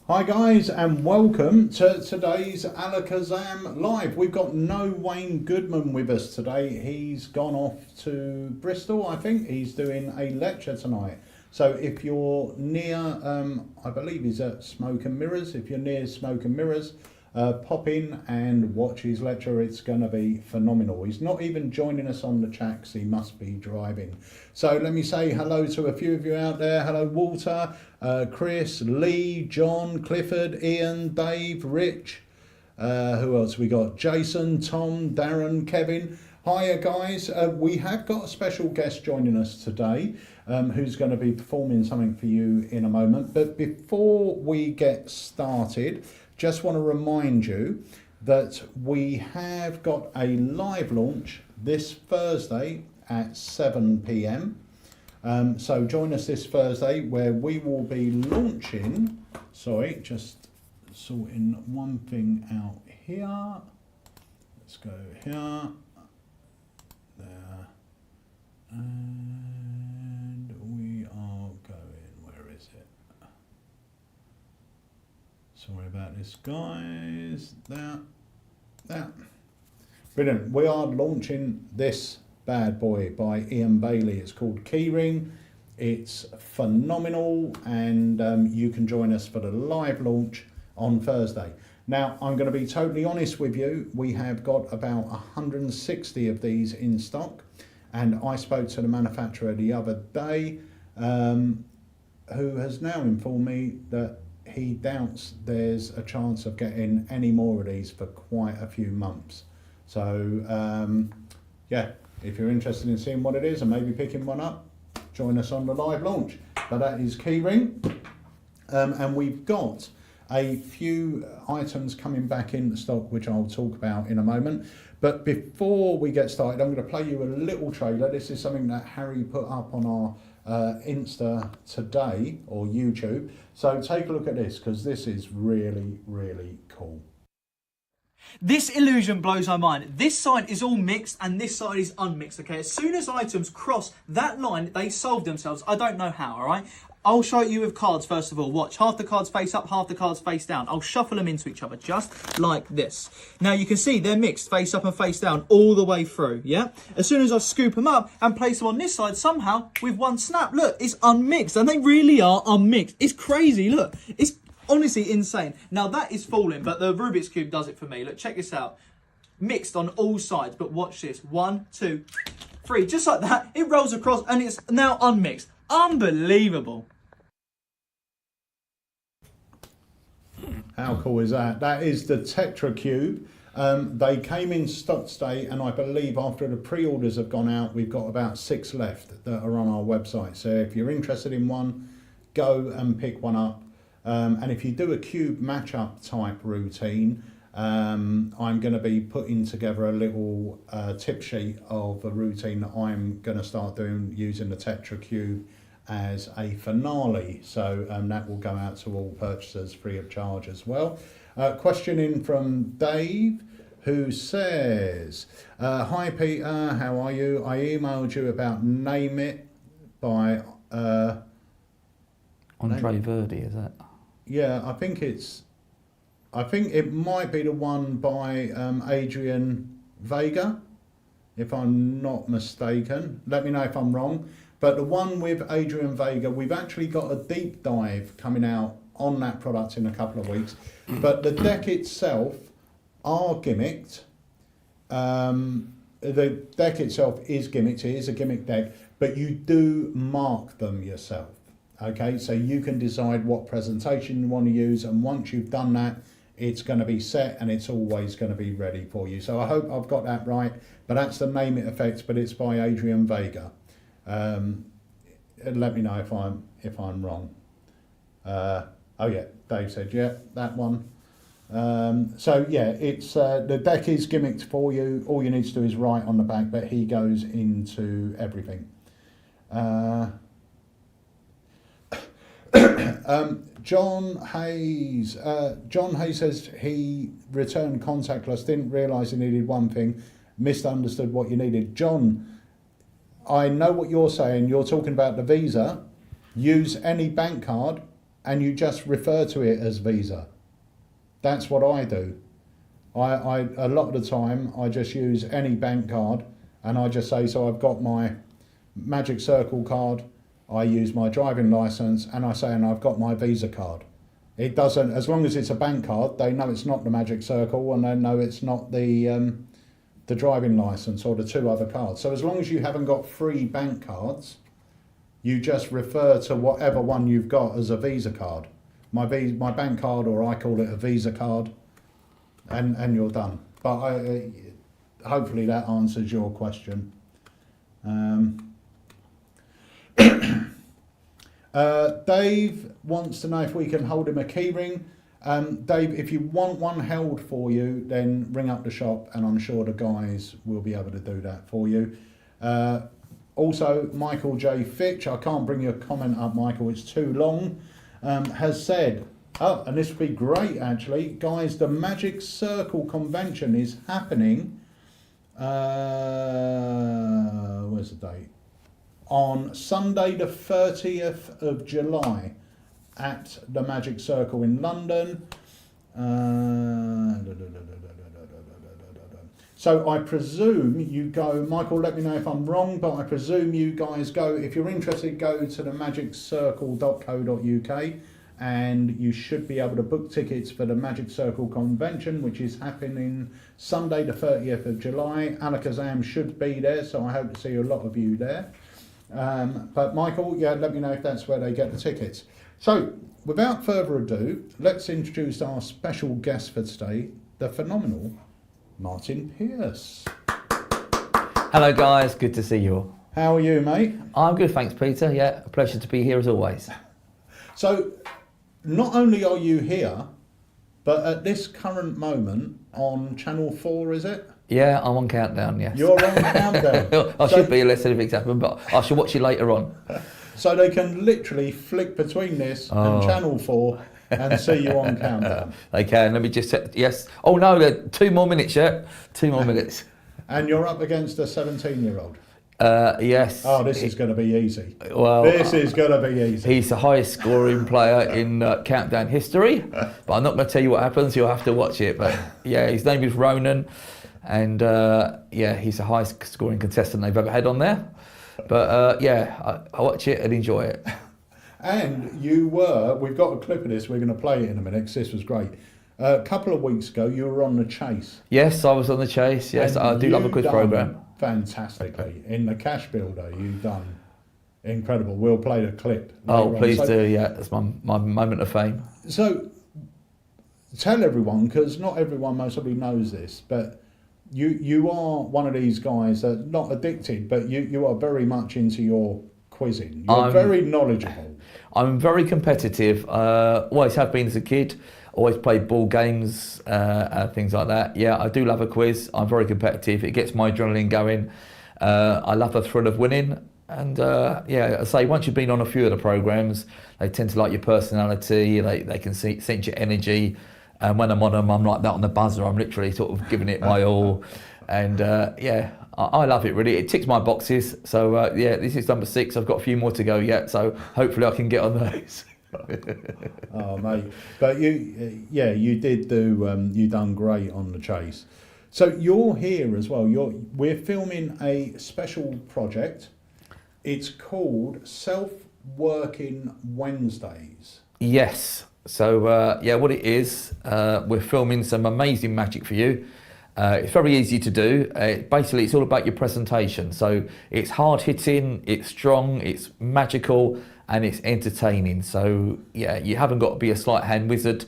Hi guys, and welcome to today's ALAKAZAM Live. We've got no Wayne Goodman with us today. He's gone off to Bristol, I think. He's doing a lecture tonight. So if you're near, I believe he's at Smoke and Mirrors. If you're near Smoke and Mirrors, pop in and watch his lecture. It's going to be phenomenal. He's not even joining us on the chat because he must be driving. So let me say hello to a few of you out there. Hello Walter, Chris, Lee, John, Clifford, Ian, Dave, Rich. Who else we got? Jason, Tom, Darren, Kevin. Hiya guys. We have got a special guest joining us today who's going to be performing something for you in a moment. But before we get started, just want to remind you that we have got a live launch this Thursday at 7 p.m. So join us this Thursday where we will be launching, just sorting one thing out here. Let's go here, there, and we are going, where is it? Sorry about this, guys. There. Brilliant. We are launching this bad boy by Ian Bailey. It's called Keyring. It's phenomenal, and you can join us for the live launch on Thursday. Now, I'm going to be totally honest with you. We have got about 160 of these in stock, and I spoke to the manufacturer the other day, who has now informed me that he doubts there's a chance of getting any more of these for quite a few months. So yeah, if you're interested in seeing what it is and maybe picking one up, join us on the live launch. But that is Keyring, and we've got a few items coming back in the stock which I'll talk about in a moment. But before we get started, I'm going to play you a little trailer. This is something that Harry put up on our Insta today, or YouTube. So take a look at this, because this is really, really cool. This illusion blows my mind. This side is all mixed and this side is unmixed, okay? As soon as items cross that line, they solve themselves. I don't know how, all right? I'll show you with cards first of all. Watch, half the cards face up, half the cards face down. I'll shuffle them into each other, just like this. Now you can see they're mixed, face up and face down, all the way through, yeah? As soon as I scoop them up and place them on this side, somehow, with one snap, look, it's unmixed. And they really are unmixed. It's crazy, look. It's honestly insane. Now that is falling, but the Rubik's Cube does it for me. Look, check this out. Mixed on all sides, but watch this. 1, 2, 3, just like that. It rolls across and it's now unmixed. Unbelievable. How cool is that? That is the Tetra Cube. They came in stock today, and I believe after the pre-orders have gone out, we've got about 6 left that are on our website. So if you're interested in one, go and pick one up. And if you do a cube matchup type routine, I'm going to be putting together a little tip sheet of a routine that I'm going to start doing using the Tetra Cube as a finale. So that will go out to all purchasers free of charge as well. Question in from Dave, who says, hi Peter, how are you? I emailed you about Name It by Andre Verdi, is it? Yeah, I think it might be the one by Adrian Vega, if I'm not mistaken. Let me know if I'm wrong. But the one with Adrian Vega, we've actually got a deep dive coming out on that product in a couple of weeks. But the deck itself are gimmicked. The deck itself is gimmicked. It is a gimmick deck, but you do mark them yourself. Okay, so you can decide what presentation you want to use, and once you've done that, it's going to be set and it's always going to be ready for you. So I hope I've got that right, but that's the Name It effect, but it's by Adrian Vega. Let me know if I'm wrong. Oh yeah, Dave said yeah, that one. So yeah, it's the deck is gimmicked for you. All you need to do is write on the back, but he goes into everything. John Hayes says he returned contactless, didn't realise he needed one thing, misunderstood what you needed. John, I know what you're saying. You're talking about the Visa. Use any bank card and you just refer to it as Visa. That's what I do. I a lot of the time I just use any bank card, and I just say, so I've got my Magic Circle card, I use my driving license, and I say, and I've got my Visa card. It doesn't, as long as it's a bank card, they know it's not the Magic Circle, and they know it's not the driving license or the 2 other cards. So as long as you haven't got 3 bank cards, you just refer to whatever one you've got as a Visa card. My bank card, or I call it a Visa card, and you're done. But hopefully that answers your question. Dave wants to know if we can hold him a keyring. Dave, if you want one held for you, then ring up the shop, and I'm sure the guys will be able to do that for you. Also, Michael J. Fitch, I can't bring your comment up, Michael, it's too long, has said, oh, and this would be great actually, guys, the Magic Circle convention is happening, where's the date? On Sunday the 30th of July at the Magic Circle in London. So I presume you go, Michael, let me know if I'm wrong, but I presume you guys go, if you're interested, go to the magiccircle.co.uk, and you should be able to book tickets for the Magic Circle convention, which is happening Sunday the 30th of July. ALAKAZAM should be there, so I hope to see a lot of you there. But Michael, yeah, let me know if that's where they get the tickets. So without further ado, let's introduce our special guest for today, the phenomenal Martin Pierce. Hello guys, good to see you all. How are you, mate? I'm good, thanks Peter. Yeah, a pleasure to be here as always. So not only are you here, but at this current moment on Channel 4, is it? Yeah, I'm on Countdown, yes. You're on Countdown. I should be, unless anything's happened, but I shall watch you later on. So they can literally flick between this and Channel 4 and see you on Countdown. They can, let me just set, yes. Oh no, 2 more minutes, yeah? 2 more minutes. And you're up against a 17-year-old. Yes. Oh, this is going to be easy. Well, this is going to be easy. He's the highest scoring player in Countdown history, but I'm not going to tell you what happens, you'll have to watch it. But yeah, his name is Ronan, and yeah, he's the highest scoring contestant they've ever had on there. But yeah, I watch it and enjoy it. And we've got a clip of this, we're going to play it in a minute because this was great. A couple of weeks ago, you were on The Chase. Yes, I was on The Chase, yes, And I do love a quiz programme. Fantastically. In the Cash Builder, you've done incredible. We'll play the clip. Oh, please do, yeah, that's my moment of fame. So, tell everyone, because not everyone most probably knows this, but you are one of these guys that not addicted, but you are very much into your quizzing. You're very knowledgeable. I'm very competitive. Always have been as a kid. Always played ball games, things like that. Yeah, I do love a quiz. I'm very competitive. It gets my adrenaline going. I love the thrill of winning. And yeah, I say once you've been on a few of the programmes, they tend to like your personality. They can sense your energy. And when I'm on them, I'm like that on the buzzer. I'm literally sort of giving it my all. And yeah, I love it really. It ticks my boxes. So yeah, this is number 6. I've got a few more to go yet. So hopefully I can get on those. Oh mate, but you did do you done great on The Chase. So you're here as well. We're filming a special project. It's called Self-Working Wednesdays. Yes. So yeah, what it is, we're filming some amazing magic for you. It's very easy to do. Basically, it's all about your presentation. So it's hard hitting, it's strong, it's magical, and it's entertaining. So yeah, you haven't got to be a sleight of hand wizard,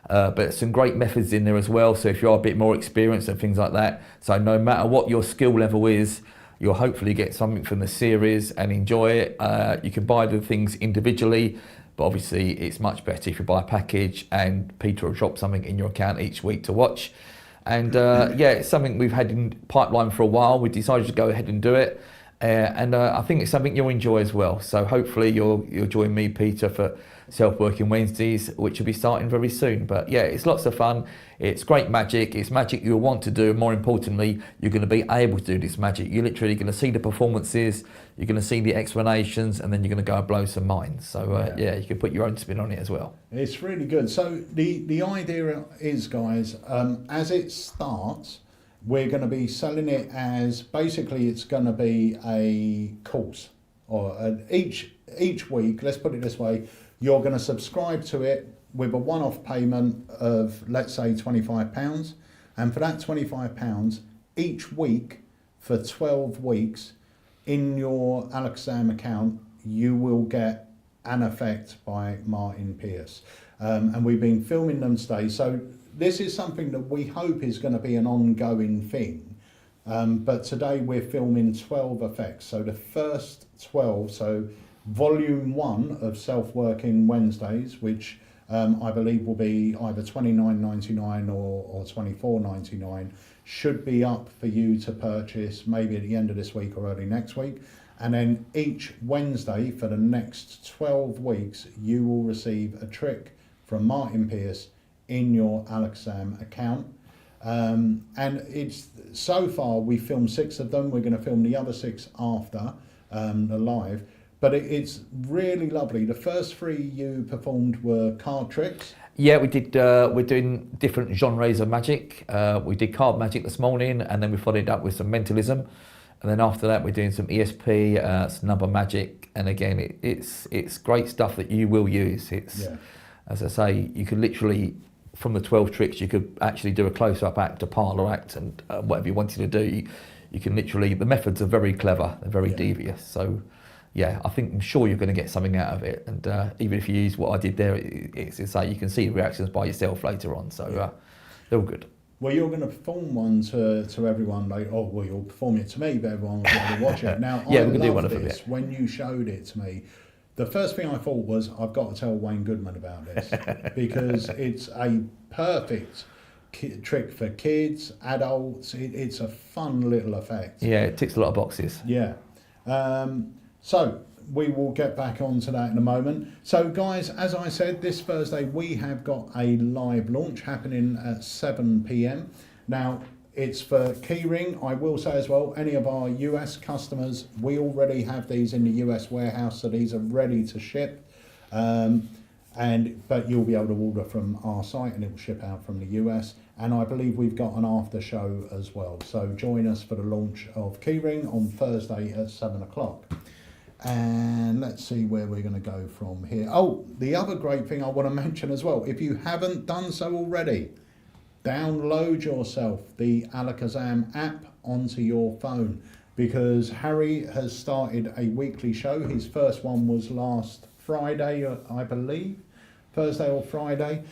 but some great methods in there as well. So if you're a bit more experienced and things like that, so no matter what your skill level is, you'll hopefully get something from the series and enjoy it. You can buy the things individually, but obviously it's much better if you buy a package, and Peter will drop something in your account each week to watch. And yeah, it's something we've had in pipeline for a while. We decided to go ahead and do it. And I think it's something you'll enjoy as well. So hopefully you'll join me, Peter, for self-working Wednesdays, which will be starting very soon. But yeah, it's lots of fun. It's great magic. It's magic you'll want to do. More importantly, you're going to be able to do this magic. You're literally going to see the performances, you're going to see the explanations, and then you're going to go and blow some minds. So yeah, you can put your own spin on it as well. It's really good. So the idea is, guys, as it starts, we're going to be selling it as, basically it's going to be a course, or each week, let's put it this way, you're going to subscribe to it with a one-off payment of, let's say, £25, and for that £25 each week for 12 weeks in your AlakazamMagicUK account, you will get an effect by Martin Pierce, and we've been filming them today. So this is something that we hope is going to be an ongoing thing, but today we're filming 12 effects. So the first 12, so volume 1 of Self-Working Wednesdays, which I believe will be either $29.99 or $24.99, should be up for you to purchase maybe at the end of this week or early next week. And then each Wednesday for the next 12 weeks, you will receive a trick from Martin Pierce in your AlakazamMagicUK account. And it's, so far we filmed 6 of them. We're going to film the other 6 after the live. But it's really lovely. The first 3 you performed were card tricks. Yeah, we did. We're doing different genres of magic. We did card magic this morning, and then we followed up with some mentalism. And then after that, we're doing some ESP, some number magic. And again, it's great stuff that you will use. It's, as I say, you could literally, from the 12 tricks, you could actually do a close-up act, a parlour act, and whatever you wanted to do. You can literally, the methods are very clever, they're very devious. So yeah, I'm sure you're going to get something out of it. And even if you use what I did there, it's like you can see the reactions by yourself later on. So they're all good. Well, you're going to perform one to everyone, like, oh, well, you'll perform it to me, but everyone will be able to watch it. Now, yeah, I we can do one love of them, this. When you showed it to me, the first thing I thought was, I've got to tell Wayne Goodman about this, because it's a perfect trick for kids, adults. It's a fun little effect. Yeah, it ticks a lot of boxes. Yeah. So we will get back onto that in a moment. So guys, as I said, this Thursday we have got a live launch happening at 7 p.m. Now, it's for Keyring. I will say as well, any of our US customers, we already have these in the US warehouse, so these are ready to ship. But you'll be able to order from our site and it will ship out from the US. And I believe we've got an after show as well. So join us for the launch of Keyring on Thursday at 7 o'clock. And let's see where we're going to go from here. Oh, the other great thing I want to mention as well, if you haven't done so already, download yourself the AlakazamMagicUK app onto your phone, because Harry has started a weekly show. His first one was last Friday, I believe, Thursday or Friday,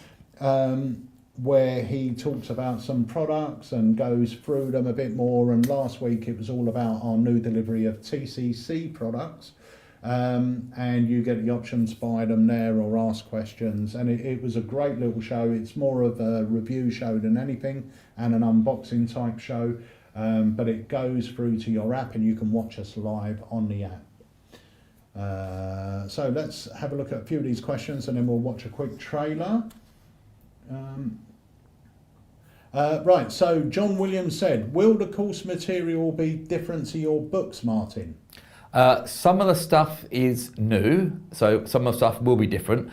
where he talks about some products and goes through them a bit more. And last week it was all about our new delivery of TCC products, and you get the option to buy them there or ask questions, and it was a great little show. It's more of a review show than anything, and an unboxing type show, but it goes through to your app and you can watch us live on the app. So let's have a look at a few of these questions and then we'll watch a quick trailer. Right, so John Williams said, will the course material be different to your books, Martin? Some of the stuff is new, so some of the stuff will be different.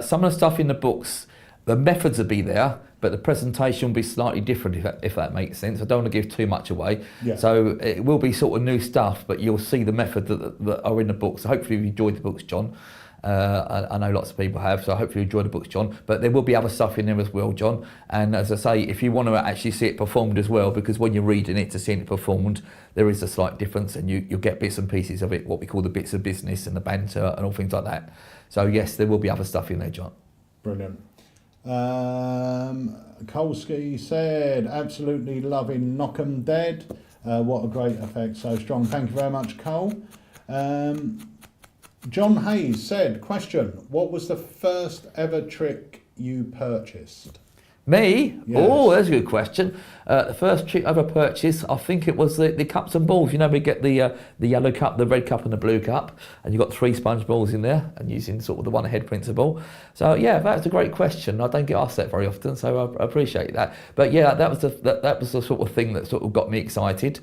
Some of the stuff in the books, the methods will be there, but the presentation will be slightly different, if that makes sense. I don't want to give too much away. Yeah. So it will be sort of new stuff, but you'll see the methods that are in the books. So hopefully you enjoyed the books, John. I know lots of people have, so hopefully you enjoy the books, John. But there will be other stuff in there as well, John. And as I say, if you want to actually see it performed as well, because when you're reading it to seeing it performed, there is a slight difference, and you'll get bits and pieces of it, what we call the bits of business and the banter and all things like that. So yes, there will be other stuff in there, John. Brilliant. Kolsky said, absolutely loving Knock 'em Dead. What a great effect, so strong. Thank you very much, Cole. John Hayes said, question, what was the first ever trick you purchased? Me? Yes. Oh, that's a good question. The first trick I ever purchased, I think it was the cups and balls. You know, we get the yellow cup, the red cup and the blue cup, and you've got 3 sponge balls in there, and using sort of the one head principle. So yeah, that's a great question. I don't get asked that very often, so I appreciate that. But yeah, that was the sort of thing that sort of got me excited.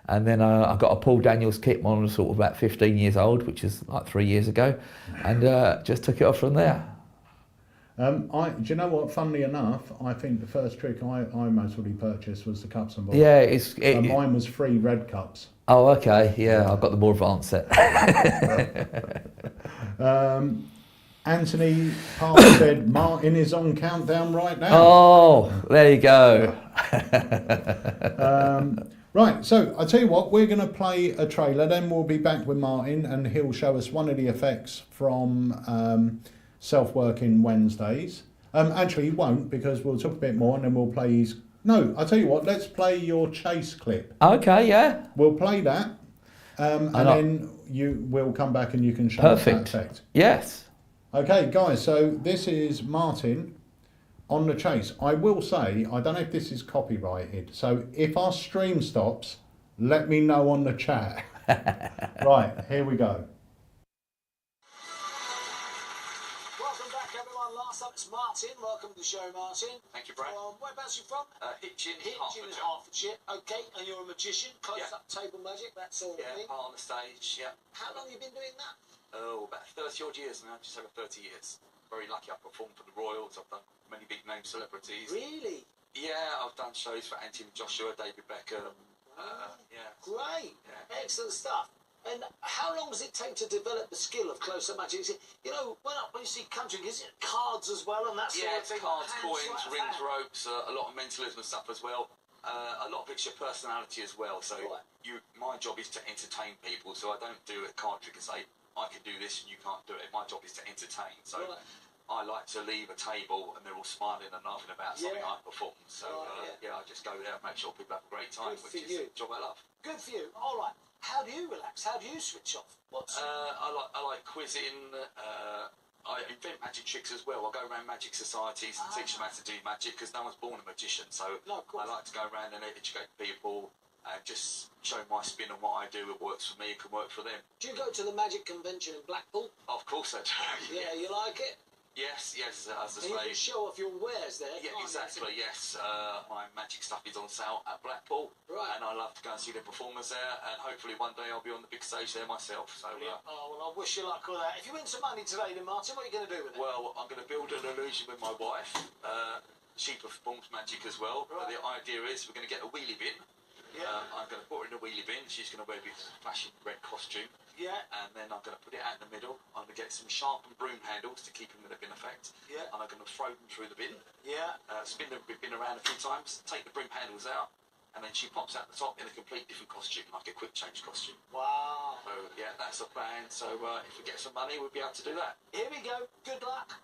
And then I got a Paul Daniels kit when I was sort of about 15 years old, which is like 3 years ago, and just took it off from there. Do you know what? Funnily enough, I think the first trick I mostly purchased was the cups and balls. Yeah, Mine was 3 red cups. Oh, okay. Yeah, I've got the more advanced set. Anthony Park said Martin is on countdown right now. Oh, there you go. Right, so I'll tell you what, we're going to play a trailer, then we'll be back with Martin and he'll show us one of the effects from Self-Working Wednesdays. Actually, he won't, because we'll talk a bit more and then we'll play his... No, I'll tell you what, let's play your chase clip. Okay, yeah. We'll play that, and then we'll come back and you can show us that effect. Yes. Okay, guys, so this is Martin on the chase. I will say, I don't know if this is copyrighted, so if our stream stops, let me know on the chat. Right, here we go. Welcome back, everyone. Last up is Martin. Welcome to the show, Martin. Thank you, Brad. Whereabouts are you from? Hitchin, Hitchin in Hertfordshire. Okay, and you're a magician. Close-up table magic, that sort of thing. Part on the stage, yeah. How long have you been doing that? Oh, about 30 odd years now, just over 30 years. Very lucky. I've performed for the Royals. I've done many big name celebrities. Really? Yeah, I've done shows for Anthony Joshua, David Beckham. Yeah. Great. Yeah. Excellent stuff. And how long does it take to develop the skill of close-up magic? Is it, you know, when you see country, is it cards as well and that sort Yeah, of thing? cards, Hands, coins, sleight of rings, hand? ropes, a lot of mentalism and stuff as well. A lot of it's your personality as well. So my job is to entertain people. So I don't do a card trick and say, I can do this and you can't do it. My job is to entertain. So I like to leave a table and they're all smiling and laughing about something I perform. So I just go there and make sure people have a great time, which is a job I love. Good for you. All right. How do you relax? How do you switch off? I like quizzing. I invent magic tricks as well. I go around magic societies and teach them how to do magic because no one's born a magician. So I like to go around and educate people and just show my spin on what I do. It works for me. It can work for them. Do you go to the magic convention in Blackpool? Of course I do. Yeah, you like it? Yes, as I say. You can show off your wares there. Yeah, exactly, yes. My magic stuff is on sale at Blackpool. Right. And I love to go and see the performers there, and hopefully one day I'll be on the big stage there myself. So, well, I wish you luck with that. If you win some money today, then, Martin, what are you going to do with it? Well, I'm going to build an illusion with my wife. She performs magic as well. Right. The idea is we're going to get a wheelie bin. Yeah. I'm going to put her in a wheelie bin. She's going to wear this flashing red costume. Yeah. And then I'm going to put it out in the middle. I'm going to get some sharpened broom handles to keep them in the bin effect. Yeah. And I'm going to throw them through the bin. Yeah. Spin the bin around a few times, take the broom handles out, and then she pops out the top in a complete different costume, like a quick change costume. Wow. So, yeah, that's the plan. So, if we get some money, we'll be able to do that. Here we go. Good luck.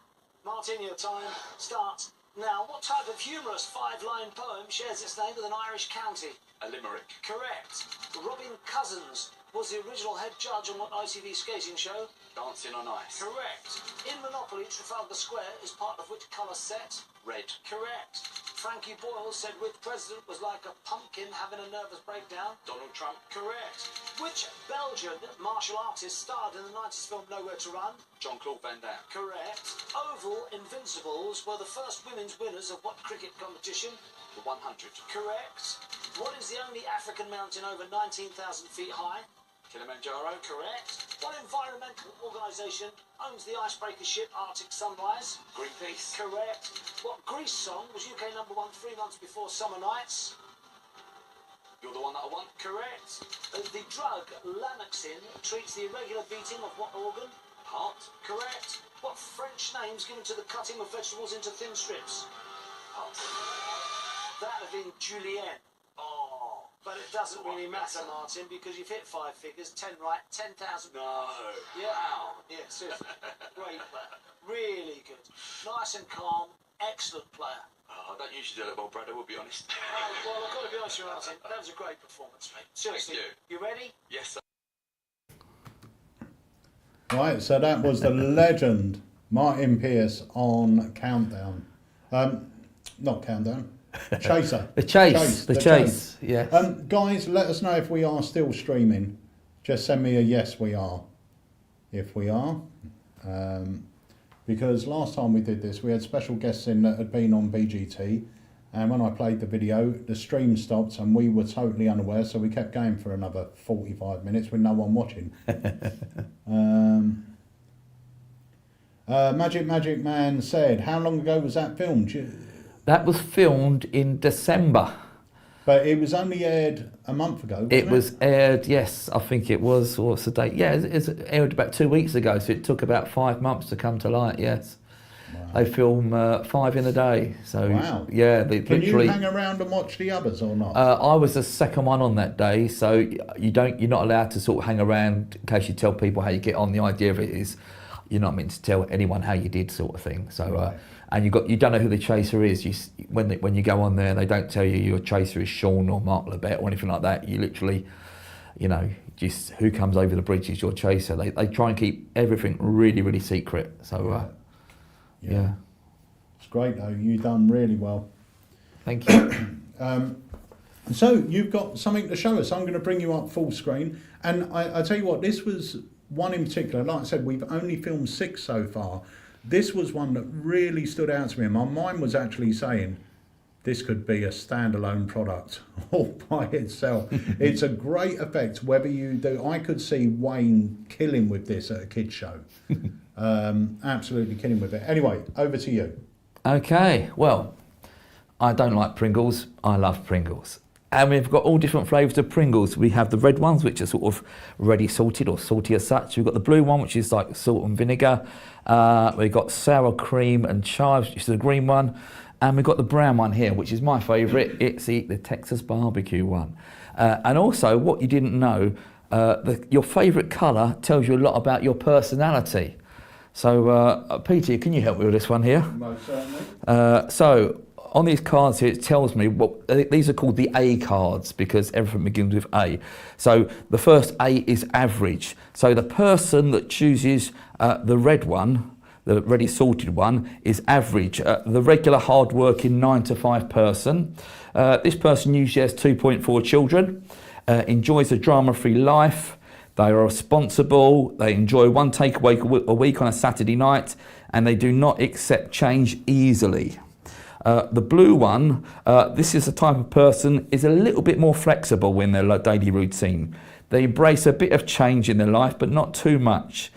Martin, your time starts now. What type of humorous 5-line poem shares its name with an Irish county? A limerick. Correct. Robin Cousins was the original head judge on what ITV skating show? Dancing on Ice. Correct. In Monopoly, Trafalgar Square is part of which colour set? Red. Correct. Frankie Boyle said which president was like a pumpkin having a nervous breakdown? Donald Trump. Correct. Which Belgian martial artist starred in the 90s film Nowhere to Run? Jean-Claude Van Damme. Correct. Oval Invincibles were the first women's winners of what cricket competition? The 100. Correct. What is the only African mountain over 19,000 feet high? Kilimanjaro. Correct. What environmental organisation owns the icebreaker ship Arctic Sunrise? Greenpeace. Correct. What Grease song was UK #1 3 months before Summer Nights? You're the one that I want. Correct. The drug Lanaxin treats the irregular beating of what organ? Heart. Correct. What French name's given to the cutting of vegetables into thin strips? Heart. That of in Julienne. Oh. But it doesn't really matter, Martin, because you've hit 5 figures, 10 right, 10,000. No. Yeah. Wow. Yeah, seriously. Great player. Really good. Nice and calm. Excellent player. Oh, I don't usually do that well, Brad, I will be honest. Well, I've got to be honest with you, Martin. That was a great performance, mate. Seriously. Thank you. You ready? Yes, sir. Right, so that was the legend Martin Pierce on Countdown. Not countdown. Chaser. The chase. Yeah. Guys, let us know if we are still streaming. Just send me a yes, we are. If we are. Because last time we did this, we had special guests in that had been on BGT. And when I played the video, the stream stopped and we were totally unaware. So we kept going for another 45 minutes with no one watching. Magic Man said, how long ago was that filmed? That was filmed in December. But it was only aired a month ago, wasn't it? It was aired, yes, I think it was, what's the date? Yeah, it's aired about 2 weeks ago, so it took about 5 months to come to light, yes. Wow. They film 5 in a day, so wow. Yeah, they Can literally... you hang around and watch the others or not? I was the second one on that day, so you're not allowed to sort of hang around in case you tell people how you get on. The idea of it is you're not meant to tell anyone how you did, sort of thing. So right. And you don't know who the chaser is. When you go on there, they don't tell you your chaser is Sean or Mark Lebet or anything like that. You literally, just who comes over the bridge is your chaser. They try and keep everything really, really secret. So yeah. It's great though. You've done really well. Thank you. So you've got something to show us. I'm going to bring you up full screen, and I tell you what, this was one in particular. Like I said, we've only filmed 6 so far. This was one that really stood out to me. My mind was actually saying, this could be a standalone product all by itself. It's a great effect, whether you do. I could see Wayne killing with this at a kids show. Absolutely killing with it. Anyway, over to you. Okay, well, I don't like Pringles. I love Pringles. And we've got all different flavours of Pringles. We have the red ones, which are sort of ready salted or salty as such. We've got the blue one, which is like salt and vinegar. We've got sour cream and chives, which is the green one. And we've got the brown one here, which is my favourite. It's the Texas barbecue one. And also, what you didn't know, your favourite colour tells you a lot about your personality. So, Peter, can you help me with this one here? Most certainly. So, on these cards here, it tells me these are called the A cards because everything begins with A. So the first A is average. So the person that chooses the red one, the ready sorted one, is average. The regular hard-working 9 to 5 person. This person usually has 2.4 children, enjoys a drama-free life. They are responsible. They enjoy one takeaway a week on a Saturday night, and they do not accept change easily. The blue one, this is the type of person is a little bit more flexible in their daily routine. They embrace a bit of change in their life, but not too much.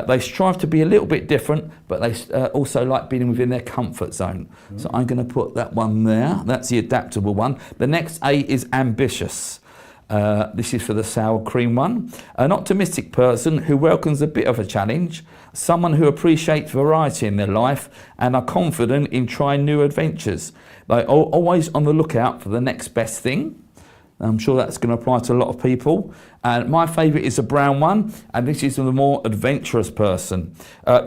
They strive to be a little bit different, but they also like being within their comfort zone. So I'm going to put that one there. That's the adaptable one. The next A is ambitious. This is for the sour cream one. An optimistic person who welcomes a bit of a challenge, someone who appreciates variety in their life and are confident in trying new adventures. They are always on the lookout for the next best thing. I'm sure that's going to apply to a lot of people. And my favourite is the brown one, and this is the more adventurous person.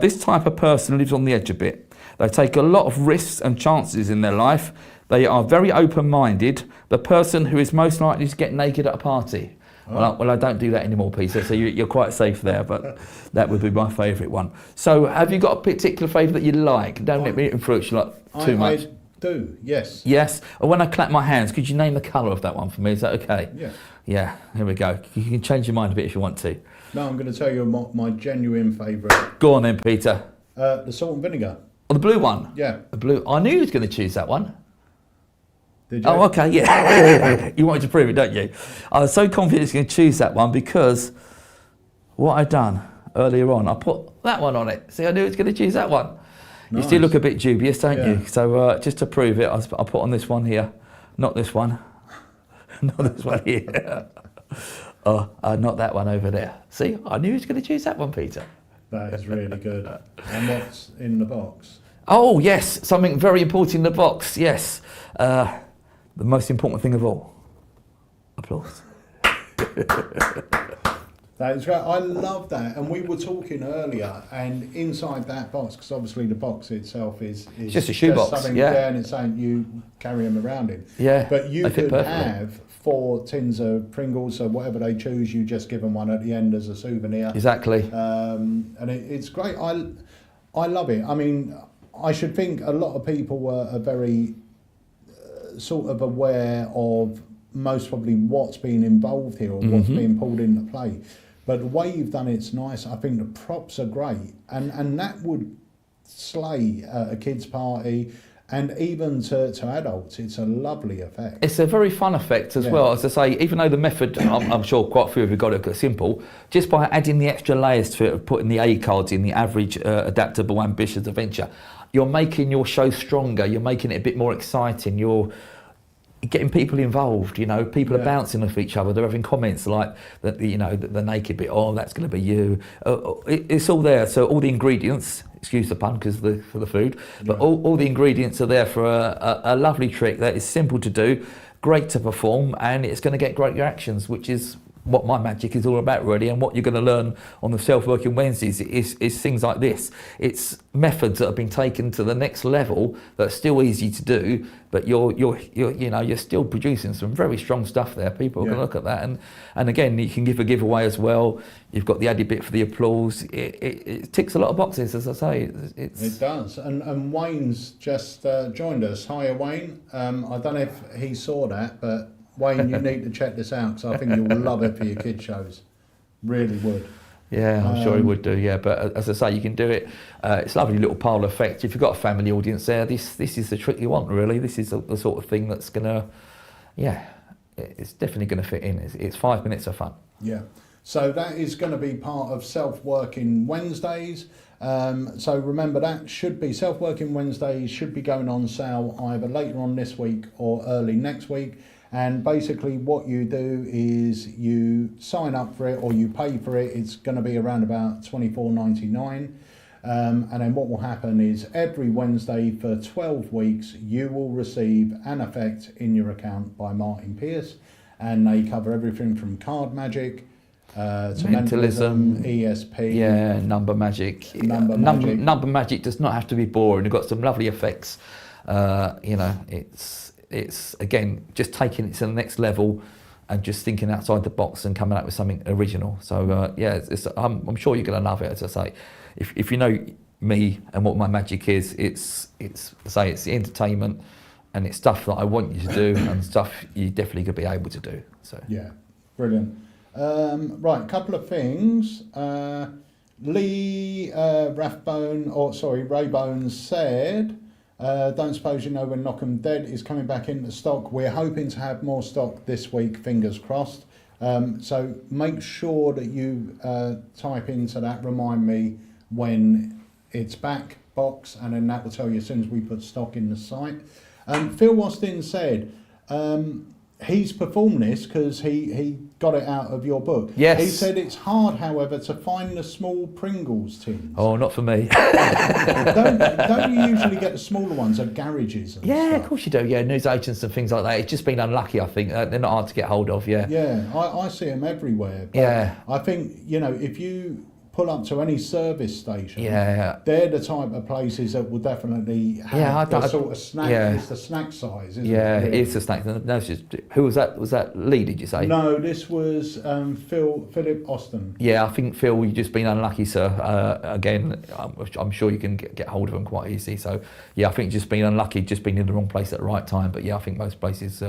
This type of person lives on the edge a bit. They take a lot of risks and chances in their life. They are very open-minded. The person who is most likely to get naked at a party. Oh. Well, I don't do that anymore, Peter, so you're quite safe there, but that would be my favourite one. So have you got a particular favourite that you like? Don't let me influence you too much. I do, yes. Yes. And when I clap my hands, could you name the colour of that one for me? Is that okay? Yeah. Yeah, here we go. You can change your mind a bit if you want to. No, I'm going to tell you my genuine favourite. Go on then, Peter. The salt and vinegar. Oh, the blue one? Yeah. The blue. I knew you was going to choose that one. Did you? Oh, okay, yeah. You wanted to prove it, don't you? I was so confident he's going to choose that one because what I'd done earlier on, I put that one on it. See, I knew he was going to choose that one. Nice. You still look a bit dubious, don't you? So just to prove it, I put on this one here. Not this one. Not this one here. Not that one over there. See, I knew he was going to choose that one, Peter. That is really good. And what's in the box? Oh, yes, something very important in the box, yes. The most important thing of all. Applause. That is great. I love that. And we were talking earlier, and inside that box, because obviously the box itself is just a shoebox, yeah, and it's saying you carry them around in. Yeah, but you could have 4 tins of Pringles, so whatever they choose, you just give them one at the end as a souvenir. Exactly. And it's great. I love it. I mean, I should think a lot of people are very sort of aware of most probably what's being involved here or what's being pulled into play. But the way you've done it's nice. I think the props are great, and that would slay at a kids' party. And even to adults, it's a lovely effect. It's a very fun effect as well. As I say, even though the method, I'm sure quite a few of you got it simple, just by adding the extra layers to it, of putting the A cards in, the average, adaptable, ambitious, adventure, you're making your show stronger, you're making it a bit more exciting, you're getting people involved, you know, people are bouncing off each other, they're having comments like, the naked bit, oh, that's going to be you. It's all there, so all the ingredients, excuse the pun because for the food, but all the ingredients are there for a lovely trick that is simple to do, great to perform, and it's going to get great reactions, which is what my magic is all about really, and what you're going to learn on the Self-Working Wednesdays is things like this. It's methods that have been taken to the next level that are still easy to do, but you're still producing some very strong stuff there. People are going to look at that, and again, you can give a giveaway as well. You've got the added bit for the applause. It ticks a lot of boxes, as I say. It does, and Wayne's just joined us. Hiya, Wayne. I don't know if he saw that, but Wayne, you need to check this out because I think you'll love it for your kids' shows. Really would. Yeah, I'm sure he would do, yeah. But as I say, you can do it. It's a lovely little pile effect. If you've got a family audience there, this is the trick you want, really. This is the sort of thing that's going to, it's definitely going to fit in. It's 5 minutes of fun. Yeah. So that is going to be part of Self-Working Wednesdays. So remember, that should be Self-Working Wednesdays should be going on sale either later on this week or early next week. And basically what you do is you sign up for it or you pay for it. It's going to be around about $24.99. And then what will happen is every Wednesday for 12 weeks, you will receive an effect in your account by Martin Pierce. And they cover everything from card magic, to mentalism, ESP, number magic. Magic. Number magic does not have to be boring. You've got some lovely effects. It's again just taking it to the next level and just thinking outside the box and coming up with something original. So I'm sure you're going to love it. As I say, if you know me and what my magic is, it's the entertainment and it's stuff that I want you to do and stuff you definitely could be able to do. So yeah, brilliant. Right, a couple of things. Lee Raybones said, don't suppose you know when Knock 'em Dead is coming back into stock. We're hoping to have more stock this week, fingers crossed. So make sure that you type into that, remind me when it's back box, and then that will tell you as soon as we put stock in the site. Phil Austin said, he's performed this because he got it out of your book. Yes. He said it's hard, however, to find the small Pringles tins. Oh, not for me. Don't you usually get the smaller ones at garages and stuff? Of course you do. Yeah, news agents and things like that. It's just been unlucky, I think. They're not hard to get hold of, yeah. Yeah, I see them everywhere. But yeah. I think, if you pull up to any service station, they're the type of places that will definitely have the sort of snack. It's the snack size, isn't it? Yeah, it is the snack. No, who was that? Was that Lee, did you say? No, this was Philip Austin. Yeah, I think, Phil, you've just been unlucky, sir. Again, I'm sure you can get hold of them quite easy. So, yeah, I think you've just been unlucky, just been in the wrong place at the right time. But, yeah, I think most places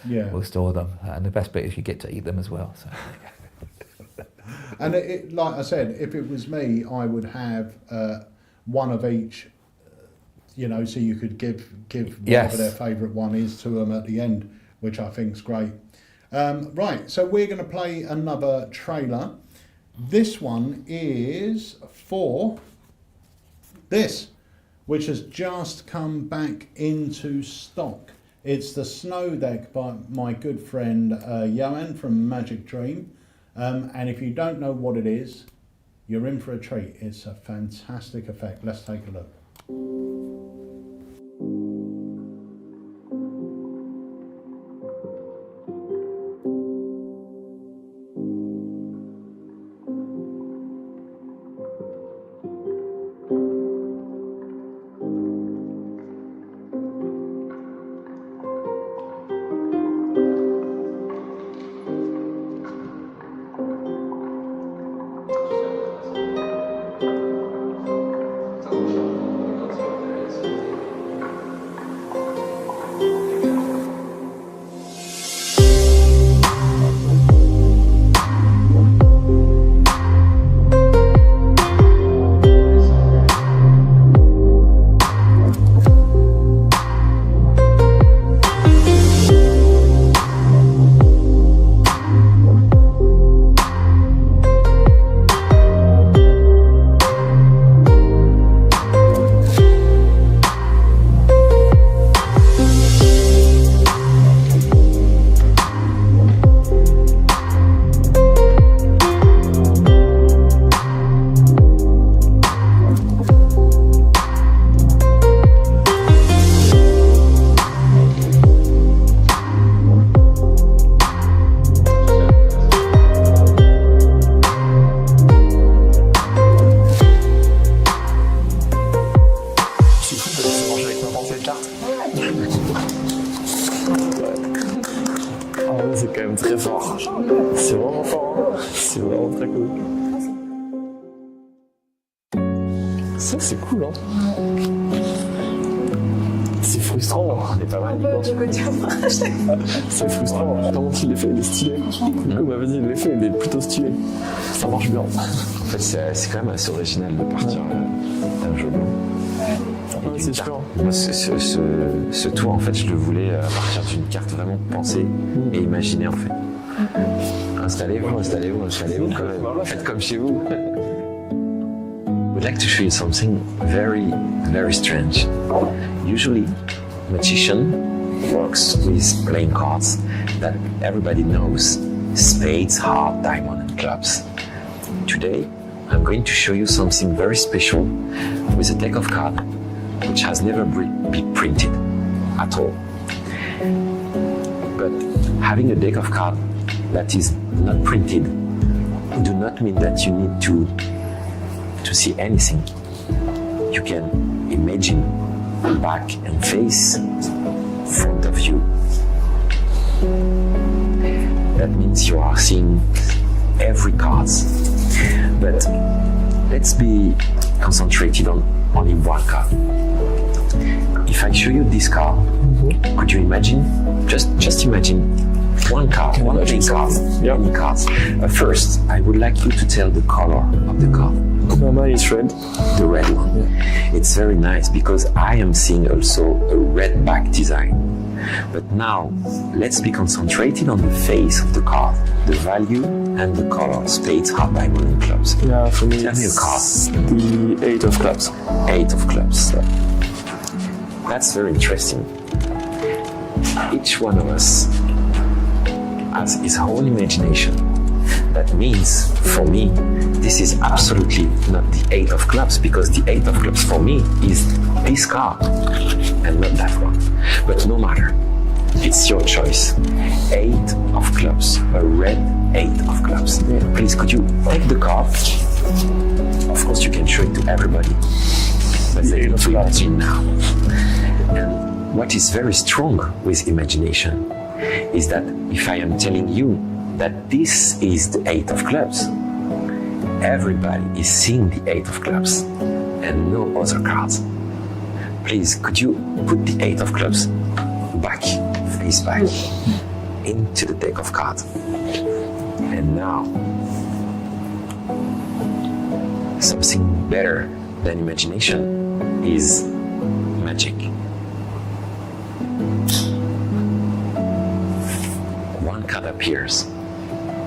will store them. And the best bit is you get to eat them as well. So. And like I said, if it was me, I would have one of each, so you could give whatever their favourite one is to them at the end, which I think is great. Right, so we're going to play another trailer. This one is for this, which has just come back into stock. It's the Snow Deck by my good friend Johan from Magic Dream. And if you don't know what it is, you're in for a treat. It's a fantastic effect. Let's take a look. Ah ouais, c'est quand même très fort. C'est vraiment fort, hein. C'est vraiment très cool. Ça, c'est cool, hein. C'est frustrant, on est pas mal. C'est frustrant. Comment il l'est fait, il est stylé. Du coup, vas-y, il l'est fait, il est plutôt stylé. Ça marche bien. En fait, c'est quand même assez original de partir d'un jeu blanc. Ouais, c'est sûr. Moi, ce tour, en fait, je le voulais à partir d'une carte vraiment pensée et imaginée, en fait. Installez-vous quand même. Faites comme chez vous. I would like to show you something very, very strange. Usually, magician works with playing cards that everybody knows: spades, heart, diamond, and clubs. Today, I'm going to show you something very special with a deck of cards which has never been printed at all. But having a deck of cards that is not printed do not mean that you need to see anything. You can imagine back and face front of you. That means you are seeing every card. But let's be concentrated on only one card. If I show you this card, could you imagine? Just imagine one card, one big card, any cards. First, I would like you to tell the color of the card. Mine is red. The red one. Yeah. It's very nice because I am seeing also a red back design. But now, let's be concentrated on the face of the card, the value and the color, spades, heart, diamond, and clubs. Yeah, for me, tell me a card. The 8 of clubs. 8 of clubs. That's very interesting. Each one of us has his own imagination. That means, for me, this is absolutely not the 8 of clubs, because the 8 of clubs for me is this card and not that one. But no matter, it's your choice. 8 of clubs, a red 8 of clubs. Please, could you take the card? Of course, you can show it to everybody, but they need to imagine now. And what is very strong with imagination is that if I am telling you that this is the 8 of clubs, everybody is seeing the 8 of clubs and no other cards. Please, could you put the 8 of clubs back, face back, into the deck of cards? And now, something better than imagination is magic. One card appears.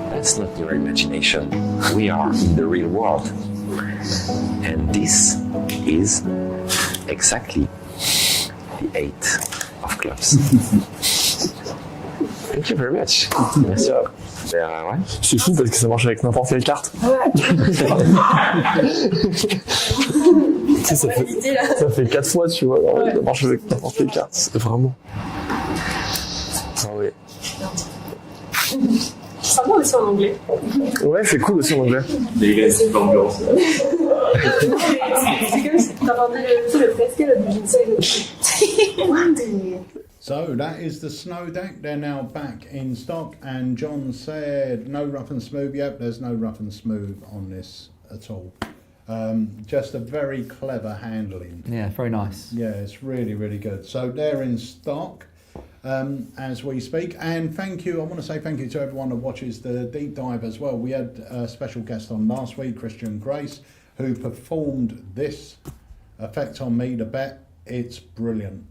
That's not your imagination. We are in the real world. And this is exactly the 8 of clubs. Thank you very much. Merci. Ouais. C'est fou parce que ça marche avec n'importe quelle carte. Tu sais, ça fait 4 fois, tu vois. Alors, ça marche avec n'importe quelle carte. C'est vraiment. Ah ouais. C'est sympa aussi en anglais. Ouais, c'est cool aussi en anglais. C'est l'ambiance. C'est comme t'as entendu le fresque là du ginseng. So that is the snow deck. They're now back in stock, and John said no rough and smooth. Yep, there's no rough and smooth on this at all. Just a very clever handling. Yeah, very nice. Yeah, it's really, really good. So they're in stock as we speak. And thank you, I want to say thank you to everyone that watches the deep dive as well. We had a special guest on last week, Christian Grace, who performed this effect on me, the bet. It's brilliant.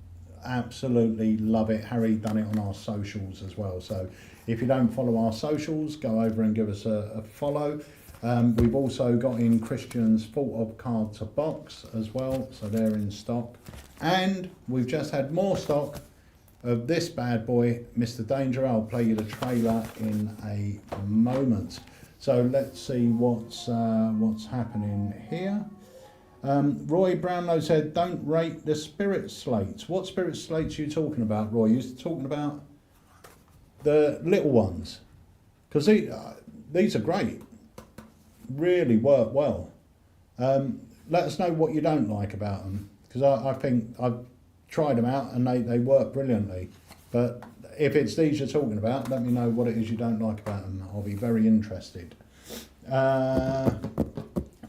Absolutely love it. Harry done it on our socials as well. So if you don't follow our socials, go over and give us a follow. We've also got in Christian's Thought of Card to Box as well, so they're in stock. And we've just had more stock of this bad boy, Mr. Danger. I'll play you the trailer in a moment. So let's see what's happening here. Roy Brownlow said, don't rate the spirit slates. What spirit slates are you talking about, Roy? You're talking about the little ones? Because these are great. Really work well. Let us know what you don't like about them, because I think tried them out and they work brilliantly. But if it's these you're talking about, let me know what it is you don't like about them. I'll be very interested.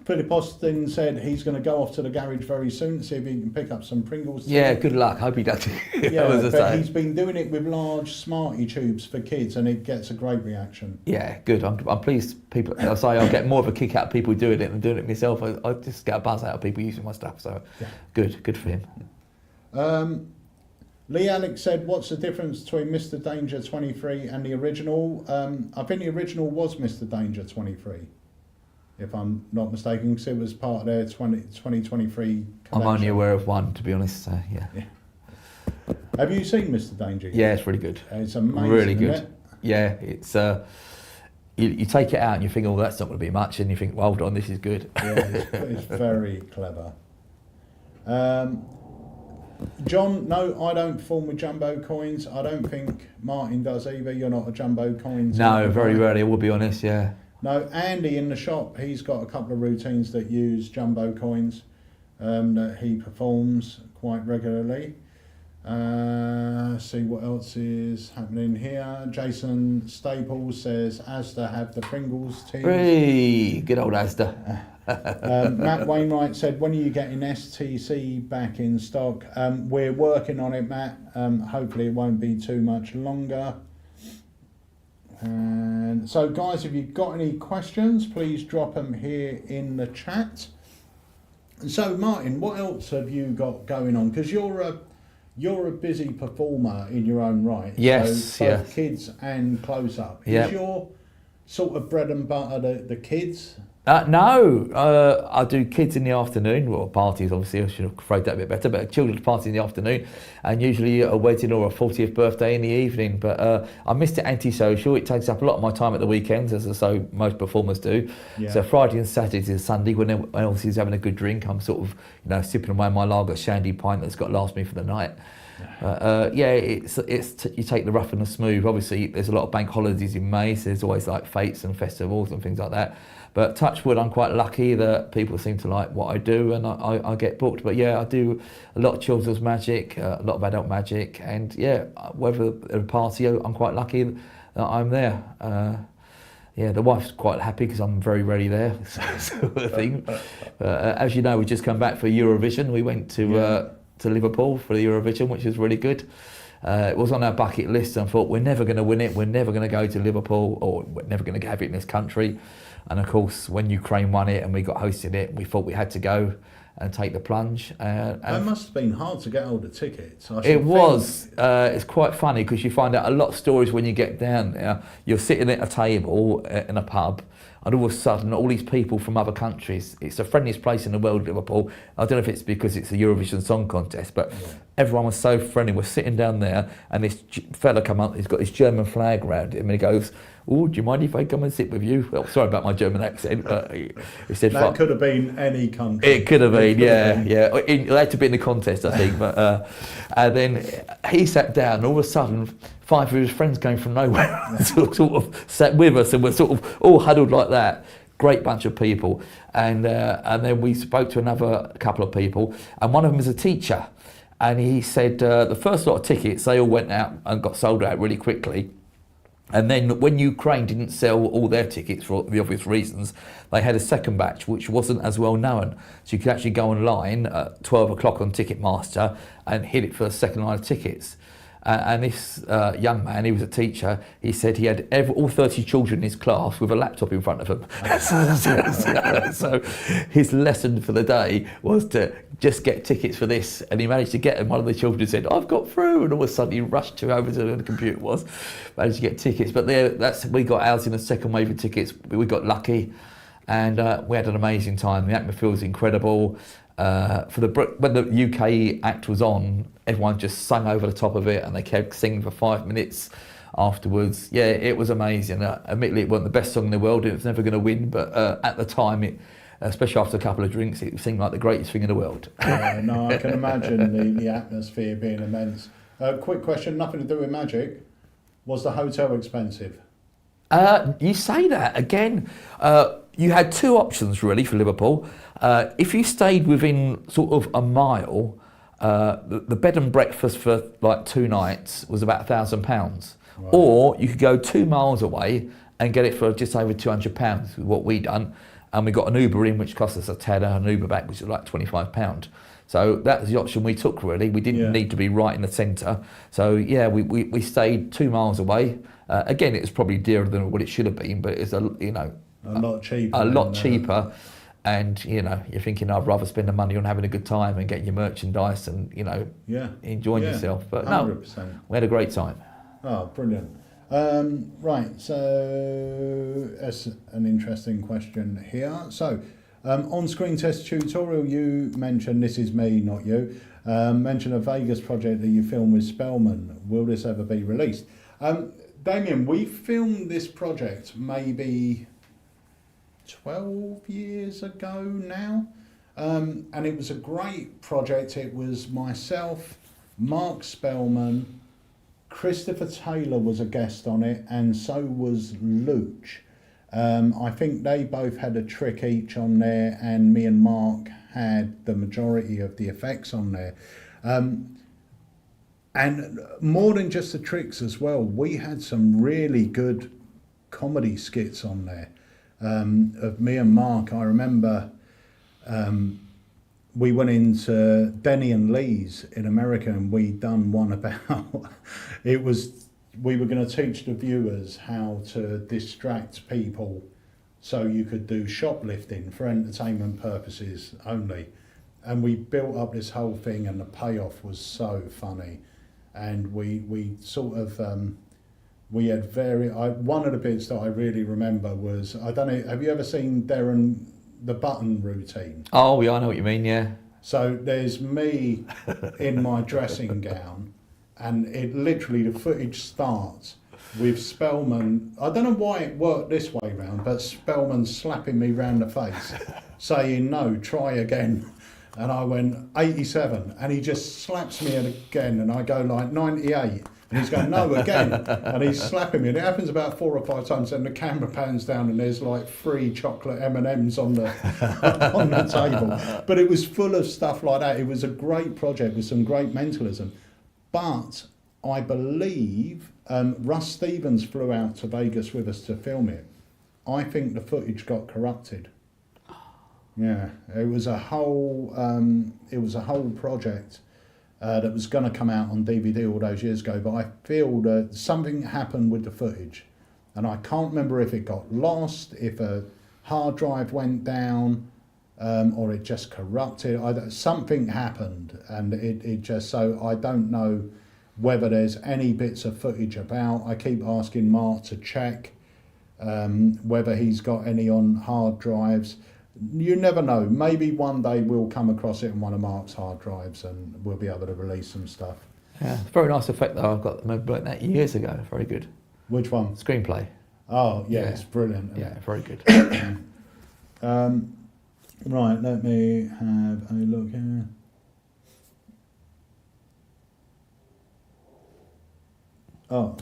Philip Austin said he's going to go off to the garage very soon to see if he can pick up some Pringles. Yeah, good luck. Hope he does. Yeah, but he's been doing it with large Smartie tubes for kids, and it gets a great reaction. Yeah, good. I'm pleased. People, I say I'll get more of a kick out of people doing it than doing it myself. I just get a buzz out of people using my stuff. So, yeah. Good for him. Lee Alex said, "What's the difference between Mr. Danger 23 and the original?" I think the original was Mr. Danger 23. If I'm not mistaken, because it was part of their 2023 collection. I'm only aware of one, to be honest, so yeah. Have you seen Mr. Danger? Yeah, it's really good. It's amazing, really good. Isn't it? Yeah, it's you take it out and you think, oh, that's not going to be much, and you think, well, hold on, this is good. Yeah, it's very clever. John, no, I don't perform with jumbo coins. I don't think Martin does either. You're not a jumbo coins. No, very rarely, I will be honest, yeah. No, Andy in the shop, he's got a couple of routines that use jumbo coins that he performs quite regularly. See what else is happening here. Jason Staples says Asda have the Pringles team. Hey, good old Asda. Matt Wainwright said, when are you getting STC back in stock? We're working on it, Matt. Hopefully it won't be too much longer. And so guys, if you've got any questions, please drop them here in the chat. So Martin, what else have you got going on? Because you're a busy performer in your own right. Yes, so both kids and close up. Is your sort of bread and butter the kids? No, I do kids in the afternoon, well, parties obviously, I should have phrased that a bit better, but a children's party in the afternoon, and usually a wedding or a 40th birthday in the evening. But I missed it antisocial. It takes up a lot of my time at the weekends, as so most performers do. Yeah. So Friday and Saturdays and Sunday, when else is having a good drink, I'm sort of, sipping away my lager shandy pint that's got to last me for the night. It's you take the rough and the smooth. Obviously, there's a lot of bank holidays in May, so there's always like fates and festivals and things like that. But touch wood, I'm quite lucky that people seem to like what I do, and I get booked. But yeah, I do a lot of children's magic, a lot of adult magic, and yeah, whether at a party, I'm quite lucky that I'm there. The wife's quite happy because I'm very rarely there, sort of thing. As you know, we just come back for Eurovision. We went to Liverpool for the Eurovision, which was really good. It was on our bucket list, and I thought, we're never going to win it, we're never going to go to Liverpool, or we're never going to have it in this country. And of course, when Ukraine won it and we got hosted it, we thought we had to go and take the plunge. And it must have been hard to get hold of tickets. It was. It's quite funny because you find out a lot of stories when you get down there. You're sitting at a table in a pub, and all of a sudden, all these people from other countries. It's the friendliest place in the world, Liverpool. I don't know if it's because it's a Eurovision Song Contest, but everyone was so friendly. We're sitting down there, and this fella come up. He's got his German flag around him, and he goes, "Oh, do you mind if I come and sit with you?" Well, sorry about my German accent. He said, that could have been any country. It could have been, yeah. It had to be in the contest, I think. But and then he sat down, and all of a sudden, 5 of his friends came from nowhere, sort of sat with us, and we're sort of all huddled like that. Great bunch of people, and then we spoke to another couple of people, and one of them is a teacher, and he said the first lot of tickets, they all went out and got sold out really quickly. And then when Ukraine didn't sell all their tickets for the obvious reasons, they had a second batch which wasn't as well known. So you could actually go online at 12 o'clock on Ticketmaster and hit it for the second line of tickets. And this young man, he was a teacher, he said he had all 30 children in his class with a laptop in front of them. So his lesson for the day was to just get tickets for this, and he managed to get them. One of the children said, "I've got through," and all of a sudden he rushed over to where the computer was, managed to get tickets. But we got ours in the second wave of tickets. We got lucky, and we had an amazing time. The atmosphere was incredible. When the UK act was on, everyone just sang over the top of it, and they kept singing for 5 minutes afterwards. Yeah, it was amazing. Admittedly, it wasn't the best song in the world, and it was never going to win, but at the time, especially after a couple of drinks, it seemed like the greatest thing in the world. Yeah, no, I can imagine the atmosphere being immense. Quick question, nothing to do with magic. Was the hotel expensive? You say that again. You had two options really for Liverpool. If you stayed within sort of a mile, the bed and breakfast for like 2 nights was about £1,000. Or you could go 2 miles away and get it for just over £200, what we done. And we got an Uber in, which cost us a tenner, and an Uber back, which was like £25. So that was the option we took, really. We didn't need to be right in the centre. So yeah, we stayed 2 miles away. Again, it was probably dearer than what it should have been, but it's a lot cheaper. A lot cheaper. And you're thinking, I'd rather spend the money on having a good time and getting your merchandise and enjoying yourself. But 100%. no, we had a great time. Oh, brilliant. Right, so that's an interesting question here. So, on screen test tutorial, you mentioned, this is me, not you, mentioned a Vegas project that you filmed with Spellman. Will this ever be released? Damien, we filmed this project maybe 12 years ago now, and it was a great project. It was myself, Mark Spellman, Christopher Taylor was a guest on it, and so was Luch. I think they both had a trick each on there, and me and Mark had the majority of the effects on there. And more than just the tricks as well, we had some really good comedy skits on there of me and Mark. I remember we went into Denny and Lee's in America, and we done one about we were going to teach the viewers how to distract people so you could do shoplifting for entertainment purposes only. And we built up this whole thing, and the payoff was so funny. And we sort of we had one of the bits that I really remember was, I don't know, have you ever seen Darren the Button routine? Oh, yeah, I know what you mean, yeah. So there's me in my dressing gown, and it literally, the footage starts with Spellman. I don't know why it worked this way round, but Spellman slapping me round the face, saying, no, try again. And I went, 87, and he just slaps me again, and I go like 98. And he's going, no, again. And he's slapping me. And it happens about 4 or 5 times. And the camera pans down, and there's like 3 chocolate M&Ms on the on the table. But it was full of stuff like that. It was a great project with some great mentalism. But I believe Russ Stevens flew out to Vegas with us to film it. I think the footage got corrupted. Yeah, it was a whole project that was going to come out on DVD all those years ago, but I feel that something happened with the footage, and I can't remember if it got lost, if a hard drive went down, or it just corrupted. Something happened, and it just, so I don't know whether there's any bits of footage about. I keep asking Mark to check whether he's got any on hard drives. You never know. Maybe one day we'll come across it on one of Mark's hard drives, and we'll be able to release some stuff. Yeah, very nice effect though. I've got that years ago. Very good. Which one? Screenplay. Oh yeah, it's brilliant. Yeah, very good. Right, let me have a look here. Oh,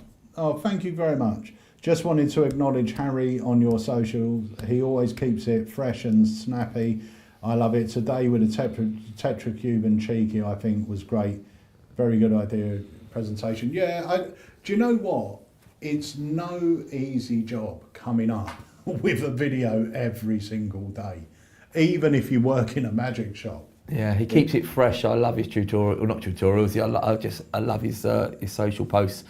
thank you very much. Just wanted to acknowledge Harry on your socials. He always keeps it fresh and snappy. I love it. Today with a Tetra Cube and Cheeky, I think was great. Very good idea, presentation. Yeah, do you know what? It's no easy job coming up with a video every single day, even if you work in a magic shop. Yeah, he keeps it fresh. I love his tutorial, well, not tutorials. I love his social posts.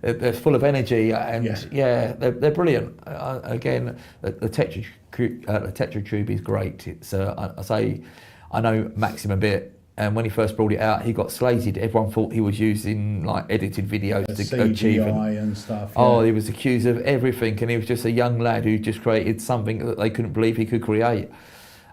They're full of energy, and they're brilliant. Again, the Tetra Cube is great. It's I know Maxim a bit, and when he first brought it out, he got slated. Everyone thought he was using like edited videos to achieve and stuff. Yeah. Oh, he was accused of everything, and he was just a young lad who just created something that they couldn't believe he could create.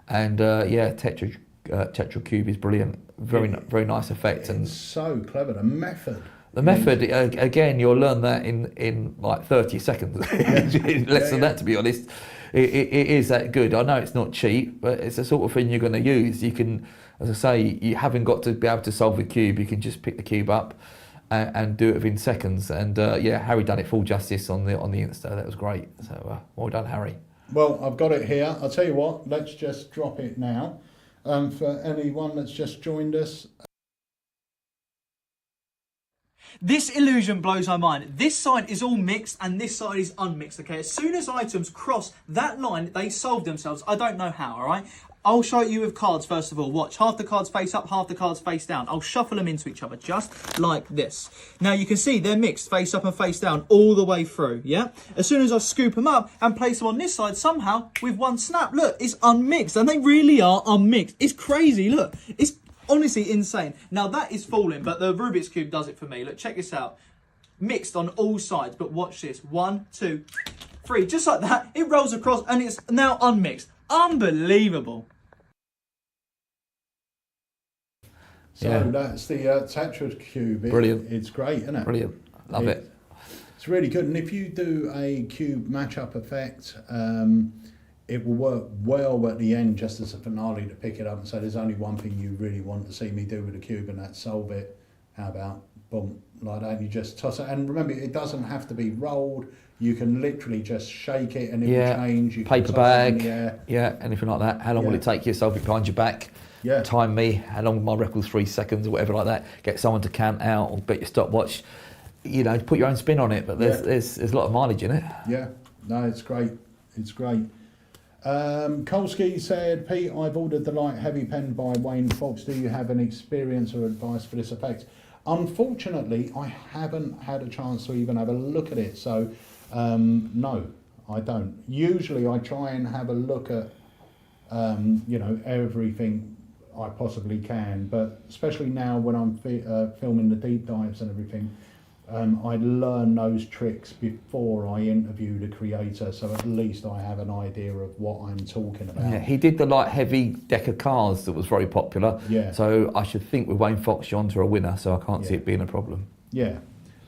And Tetra Cube is brilliant. Very nice effect, and so clever. The method. The method, again, you'll learn that in like 30 seconds. Less than that, to be honest. It is that good. I know it's not cheap, but it's the sort of thing you're going to use. You can, as I say, you haven't got to be able to solve the cube. You can just pick the cube up and do it within seconds. And Harry done it full justice on the Insta. That was great. So well done, Harry. Well, I've got it here. I'll tell you what, let's just drop it now. For anyone that's just joined us. This illusion blows my mind. This side is all mixed and this side is unmixed, okay? As soon as items cross that line, they solve themselves. I don't know how, all right? I'll show you with cards first of all. Watch, half the cards face up, half the cards face down. I'll shuffle them into each other, just like this. Now you can see they're mixed, face up and face down, all the way through, yeah? As soon as I scoop them up and place them on this side, somehow, with one snap, look, it's unmixed. And they really are unmixed. It's crazy, look. It's honestly insane. Now that is falling, but the Rubik's Cube does it for me. Look, check this out. Mixed on all sides, but watch this. 1, 2, 3, just like that. It rolls across and it's now unmixed. Unbelievable. So that's the Tetra Cube. Brilliant. It's great, isn't it? Brilliant. Love it. It's really good. And if you do a cube matchup effect, it will work well at the end just as a finale to pick it up and say there's only one thing you really want to see me do with the cube and that's solve it. How about boom, like that, and you just toss it. And remember, it doesn't have to be rolled. You can literally just shake it and it will change. You paper can bag, yeah, anything like that. How long will it take you? Solve it behind your back. Yeah. Time me. How long my record's 3 seconds or whatever like that. Get someone to count out or bet your stopwatch. You know, put your own spin on it. But there's a lot of mileage in it. Yeah. No, it's great. It's great. Kolsky said, Pete, I've ordered the light heavy pen by Wayne Fox. Do you have any experience or advice for this effect? Unfortunately, I haven't had a chance to even have a look at it. So, no, I don't. Usually I try and have a look at, you know, everything I possibly can. But especially now when I'm filming the deep dives and everything, I learn those tricks before I interview the creator, so at least I have an idea of what I'm talking about. Yeah, he did the light heavy deck of cards that was very popular. Yeah. So I should think with Wayne Fox, you're onto a winner, so I can't see it being a problem. Yeah.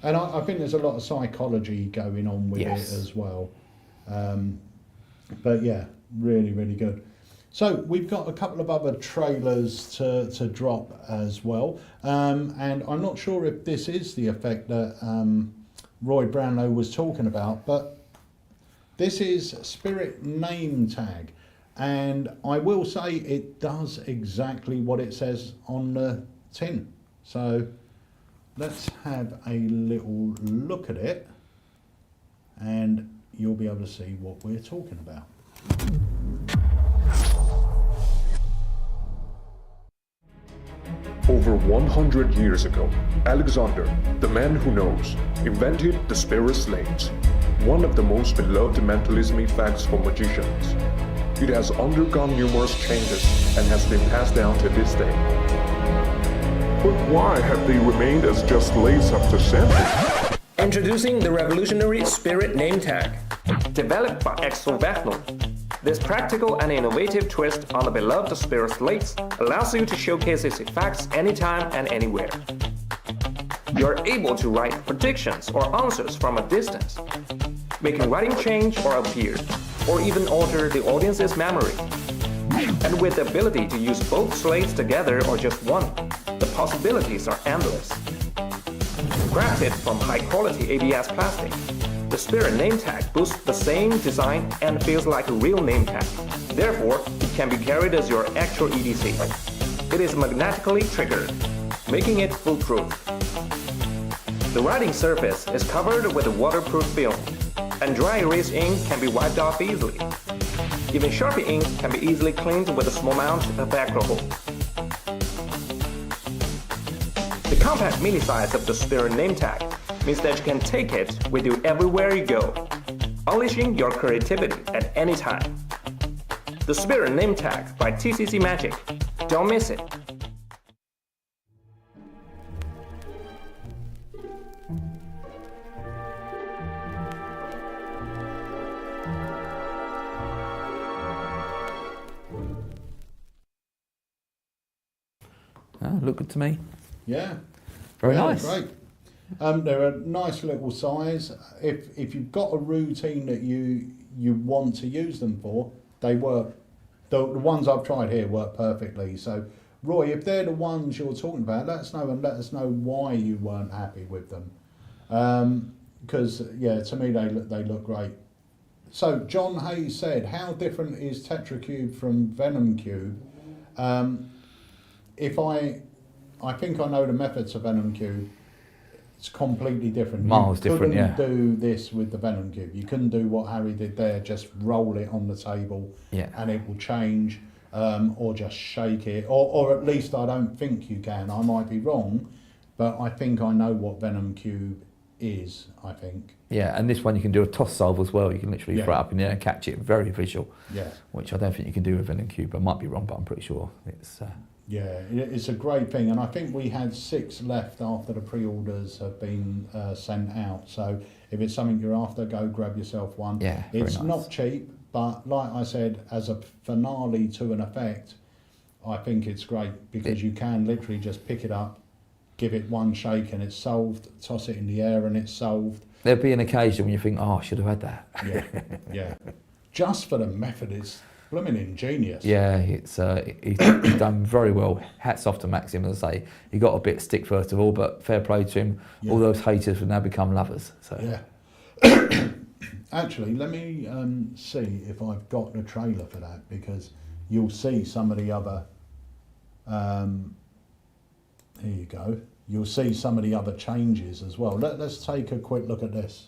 And I think there's a lot of psychology going on with it as well. But yeah, really, really good. So we've got a couple of other trailers to drop as well. And I'm not sure if this is the effect that Roy Brownlow was talking about, but this is Spirit Name Tag. And I will say it does exactly what it says on the tin. So let's have a little look at it and you'll be able to see what we're talking about. Over 100 years ago, Alexander, the man who knows, invented the spirit slate, one of the most beloved mentalism effects for magicians. It has undergone numerous changes and has been passed down to this day. But why have they remained as just slates after centuries? Introducing the revolutionary Spirit Name Tag, developed by Axel Wagner. This practical and innovative twist on the beloved spirit slates allows you to showcase its effects anytime and anywhere. You're able to write predictions or answers from a distance, making writing change or appear, or even alter the audience's memory. And with the ability to use both slates together or just one, the possibilities are endless. Crafted from high-quality ABS plastic, the Spirit Name Tag boosts the same design and feels like a real name tag. Therefore, it can be carried as your actual EDC. It is magnetically triggered, making it foolproof. The writing surface is covered with a waterproof film, and dry erase ink can be wiped off easily. Even Sharpie ink can be easily cleaned with a small amount of alcohol. The compact mini size of the Spirit Name Tag means that you can take it with you everywhere you go, unleashing your creativity at any time. The Spirit Name Tag by TCC Magic. Don't miss it. Oh, look good to me. Yeah. Very Yeah, nice. Great. They're a nice little size. If you've got a routine that you want to use them for, they work. The ones I've tried here work perfectly. So, Roy, if they're the ones you're talking about, let us know and let us know why you weren't happy with them. Because yeah, to me they look great. So John Hayes said, "How different is Tetra Cube from Venom Cube?" If I think I know the method to Venom Cube. It's completely different. Miles different, yeah. You couldn't do this with the Venom Cube. You couldn't do what Harry did there, just roll it on the table and it will change, or just shake it, or at least I don't think you can. I might be wrong, but I think I know what Venom Cube is, I think. Yeah, and this one you can do a toss solve as well. You can literally throw it up in the air and catch it. Very visual. Yeah. Which I don't think you can do with Venom Cube. I might be wrong, but I'm pretty sure it's... Yeah, it's a great thing, and I think we had 6 left after the pre-orders have been sent out. So if it's something you're after, go grab yourself one. Yeah, it's not cheap, but like I said, as a finale to an effect, I think it's great because you can literally just pick it up, give it one shake, and it's solved. Toss it in the air, and it's solved. There'll be an occasion when you think, oh, I should have had that. Yeah, yeah. Just for the method, it's blooming ingenious. Yeah, it's he's done very well. Hats off to Maxim, as I say. He got a bit of stick first of all, but fair play to him. Yeah. All those haters have now become lovers. So yeah. Actually, let me see if I've got the trailer for that, because you'll see some of the other. Here you go. You'll see some of the other changes as well. Let's take a quick look at this.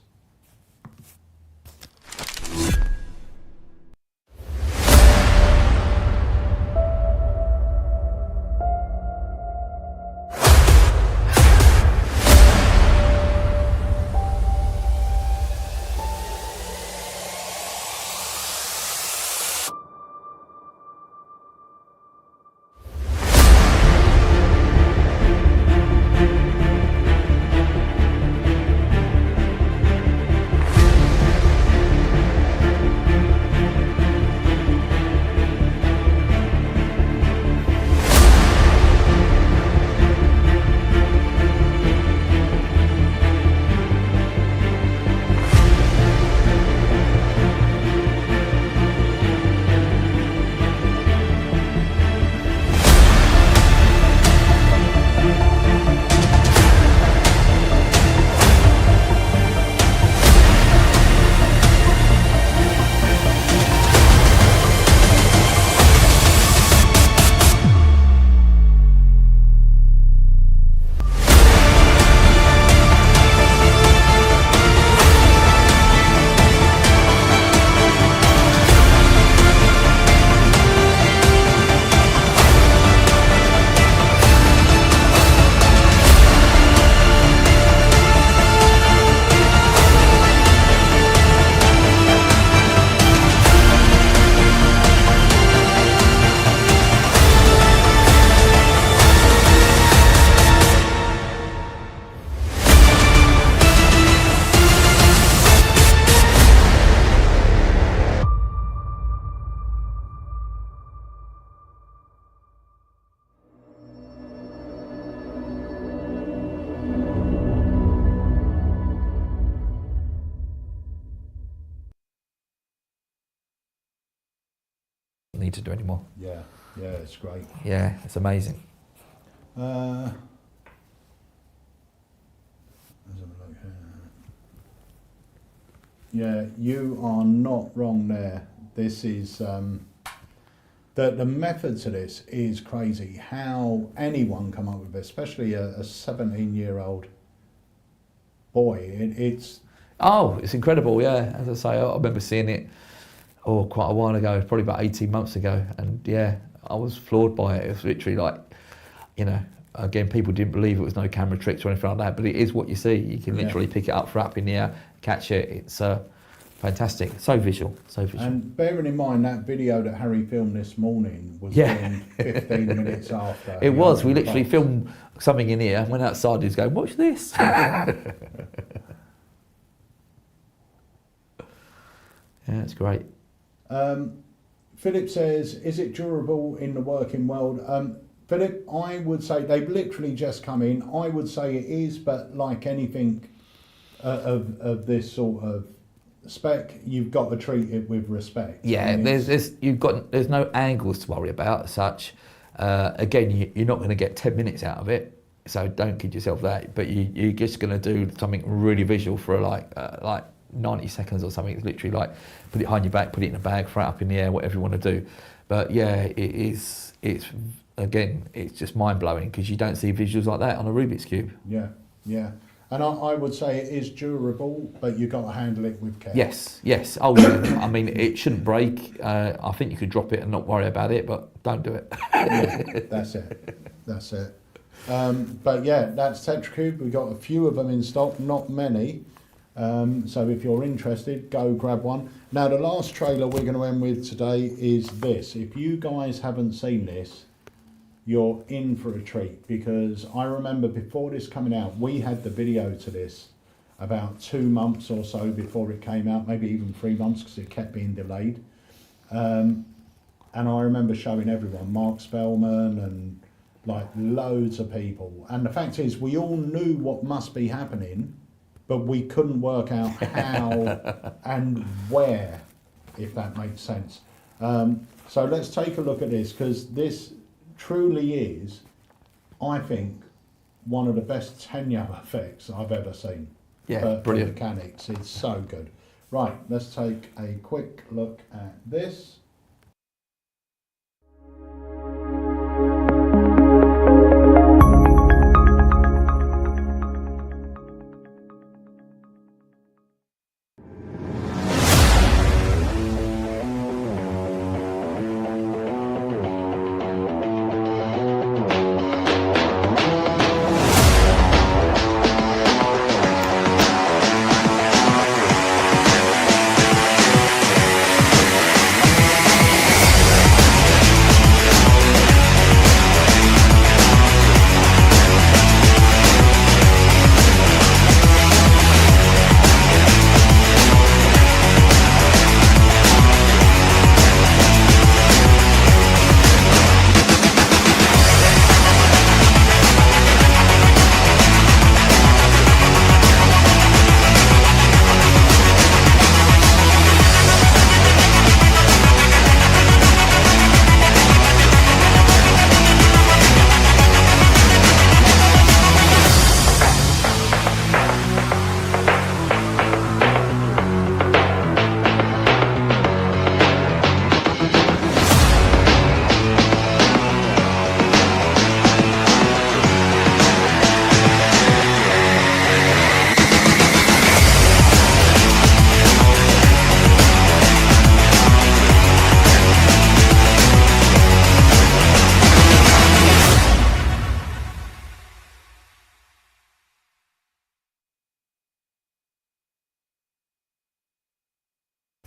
Need to do anymore. Yeah, yeah, it's great. Yeah, it's amazing. Let's have a look here. Yeah, you are not wrong there. This is the method to this is crazy. How anyone come up with this, especially a 17-year-old boy. It's incredible. Yeah, as I say, I remember seeing it quite a while ago, probably about 18 months ago, and yeah, I was floored by it. It was literally like, again, people didn't believe it was no camera tricks or anything like that, but it is what you see. You can literally pick it up, throw it up in the air, catch it. It's fantastic. So visual, so visual. And bearing in mind that video that Harry filmed this morning was filmed 15 minutes after. It was. We literally filmed something in here, went outside, he was going, watch this. Yeah, it's great. Philip says, is it durable in the working world? Philip, I would say they've literally just come in. I would say it is, but like anything of this sort of spec, you've got to treat it with respect. Yeah, there's no angles to worry about as such. Again, you're not going to get 10 minutes out of it, so don't kid yourself that. But you're just going to do something really visual for like 90 seconds or something. It's literally like put it behind your back, put it in a bag, throw it up in the air, whatever you want to do. But yeah, it's just mind blowing because you don't see visuals like that on a Rubik's Cube. Yeah, yeah. And I would say it is durable, but you've got to handle it with care. Yes, yes. Oh, yeah. I mean, it shouldn't break. I think you could drop it and not worry about it, but don't do it. Yeah, that's it. That's it. But yeah, that's Tetra Cube. We've got a few of them in stock, not many. So if you're interested, go grab one. Now, the last trailer we're going to end with today is this. If you guys haven't seen this, you're in for a treat, because I remember before this coming out, we had the video to this about 2 months or so before it came out, maybe even 3 months, because it kept being delayed. And I remember showing everyone, Mark Spellman and like loads of people. And the fact is, we all knew what must be happening, but we couldn't work out how and where, if that makes sense. So let's take a look at this, because this truly is, I think, one of the best tenure effects I've ever seen. Yeah, brilliant. Mechanics, it's so good. Right, let's take a quick look at this.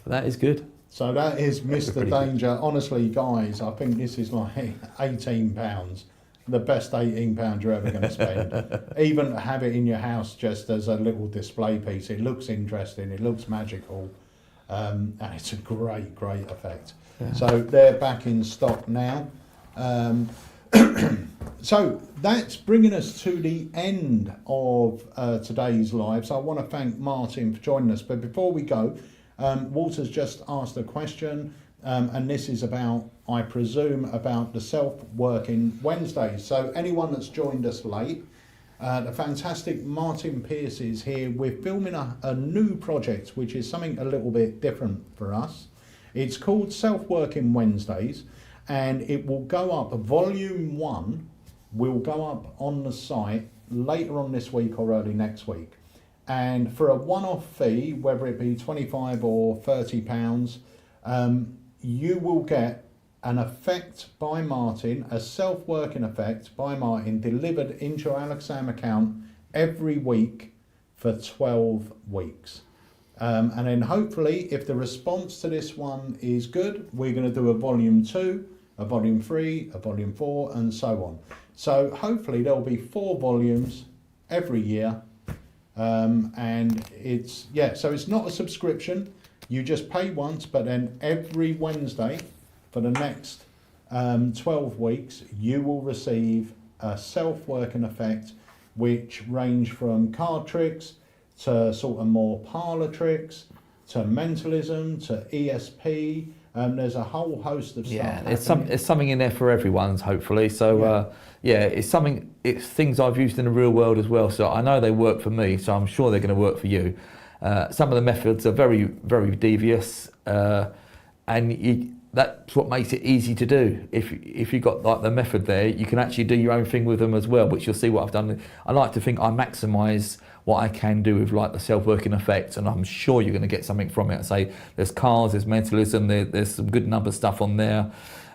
That is good. So that is Mr. Danger. Honestly, guys, I think this is like £18. The best £18 you're ever going to spend. Even to have it in your house just as a little display piece. It looks interesting. It looks magical. And it's a great, great effect. Yeah. So they're back in stock now. So that's bringing us to the end of today's live. So I want to thank Martin for joining us. But before we go, Walter's just asked a question, and this is about, I presume, about the self-working Wednesdays. So anyone that's joined us late, the fantastic Martin Pierce is here. We're filming a new project, which is something a little bit different for us. It's called Self-Working Wednesdays, and it will go up, volume 1 will go up on the site later on this week or early next week. And for a one-off fee, whether it be 25 or £30, you will get an effect by Martin, a self-working effect by Martin, delivered into your AlakazamMagicUK account every week for 12 weeks. And then hopefully, if the response to this one is good, we're going to do a volume 2, a volume 3, a volume 4, and so on. So hopefully there'll be 4 volumes every year. And it's, yeah, so it's not a subscription. You just pay once, but then every Wednesday for the next 12 weeks, you will receive a self-working effect, which range from card tricks to sort of more parlour tricks, to mentalism, to ESP. There's a whole host of stuff. Yeah, there's something in there for everyone, hopefully. So yeah, it's things I've used in the real world as well. So I know they work for me, so I'm sure they're going to work for you. Some of the methods are very, very devious, and they that's what makes it easy to do. If you've got like the method there, you can actually do your own thing with them as well, which you'll see what I've done. I like to think I maximise what I can do with like the self-working effects, and I'm sure you're going to get something from it. I say there's cards, there's mentalism, there's some good number stuff on there.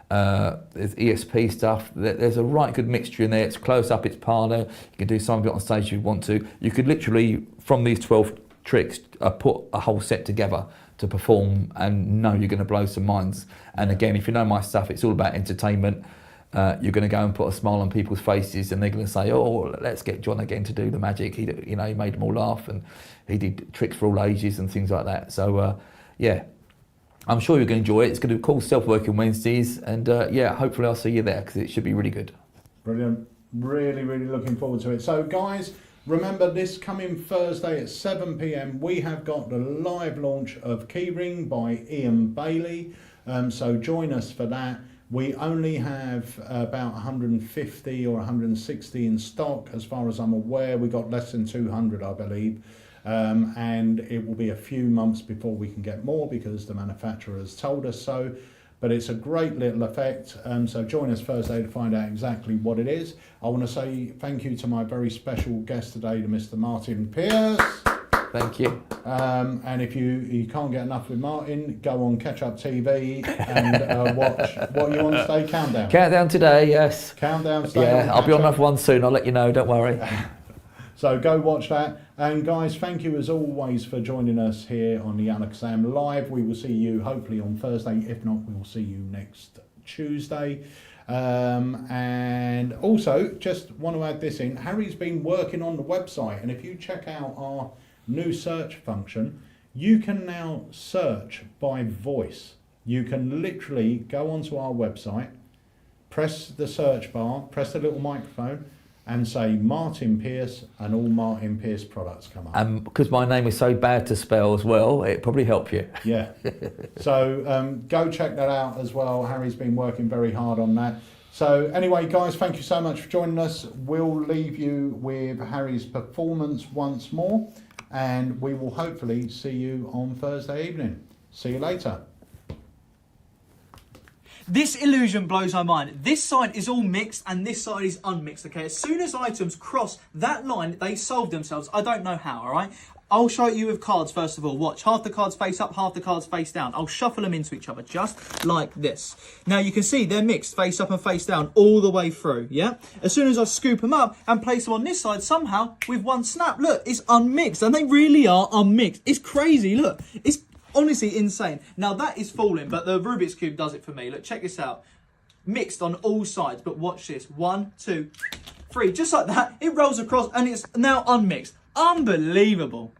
There's ESP stuff. There's a right good mixture in there. It's close up, it's parlour. You can do some of it on stage if you want to. You could literally, from these 12 tricks, put a whole set together to perform and know you're going to blow some minds. And again, if you know my stuff, it's all about entertainment. You're going to go and put a smile on people's faces, and they're going to say, "Oh, let's get John again to do the magic. He made them all laugh, and he did tricks for all ages and things like that." So, yeah, I'm sure you're going to enjoy it. It's going to be called Self-Working Wednesdays, and yeah, hopefully I'll see you there because it should be really good. Brilliant. Really, really looking forward to it. So, guys, remember this coming Thursday at 7 p.m. we have got the live launch of Keyring by Ian Bailey. So join us for that. We only have about 150 or 160 in stock as far as I'm aware. We got less than 200, I believe. And it will be a few months before we can get more because the manufacturer has told us so. But it's a great little effect. So join us Thursday to find out exactly what it is. I want to say thank you to my very special guest today, to Mr. Martin Pierce. Thank you. And if you can't get enough with Martin, go on Catch Up TV and watch what you want to say, Countdown. Countdown today, yes. Countdown. Yeah, I'll be on another one soon. I'll let you know. Don't worry. So go watch that. And guys, thank you as always for joining us here on the AlakazamMagicUK Live. We will see you hopefully on Thursday. If not, we will see you next Tuesday. And also, just want to add this in. Harry's been working on the website, and if you check out our new search function, you can now search by voice. You can literally go onto our website, press the search bar, press the little microphone, and say Martin Pierce, and all Martin Pierce products come up. And because my name is so bad to spell as well, it probably help you. Yeah. So go check that out as well. Harry's been working very hard on that. So anyway, guys, thank you so much for joining us. We'll leave you with Harry's performance once more, and we will hopefully see you on Thursday evening. See you later. This illusion blows my mind. This side is all mixed and this side is unmixed, okay? As soon as items cross that line, they solve themselves. I don't know how, all right? I'll show you with cards first of all. Watch, half the cards face up, half the cards face down. I'll shuffle them into each other just like this. Now you can see they're mixed face up and face down all the way through, yeah? As soon as I scoop them up and place them on this side, somehow with one snap, look, it's unmixed, and they really are unmixed. It's crazy, look. It's honestly insane. Now that is falling, but the Rubik's Cube does it for me. Look, check this out. Mixed on all sides, but watch this. 1, 2, 3, just like that. It rolls across and it's now unmixed. Unbelievable.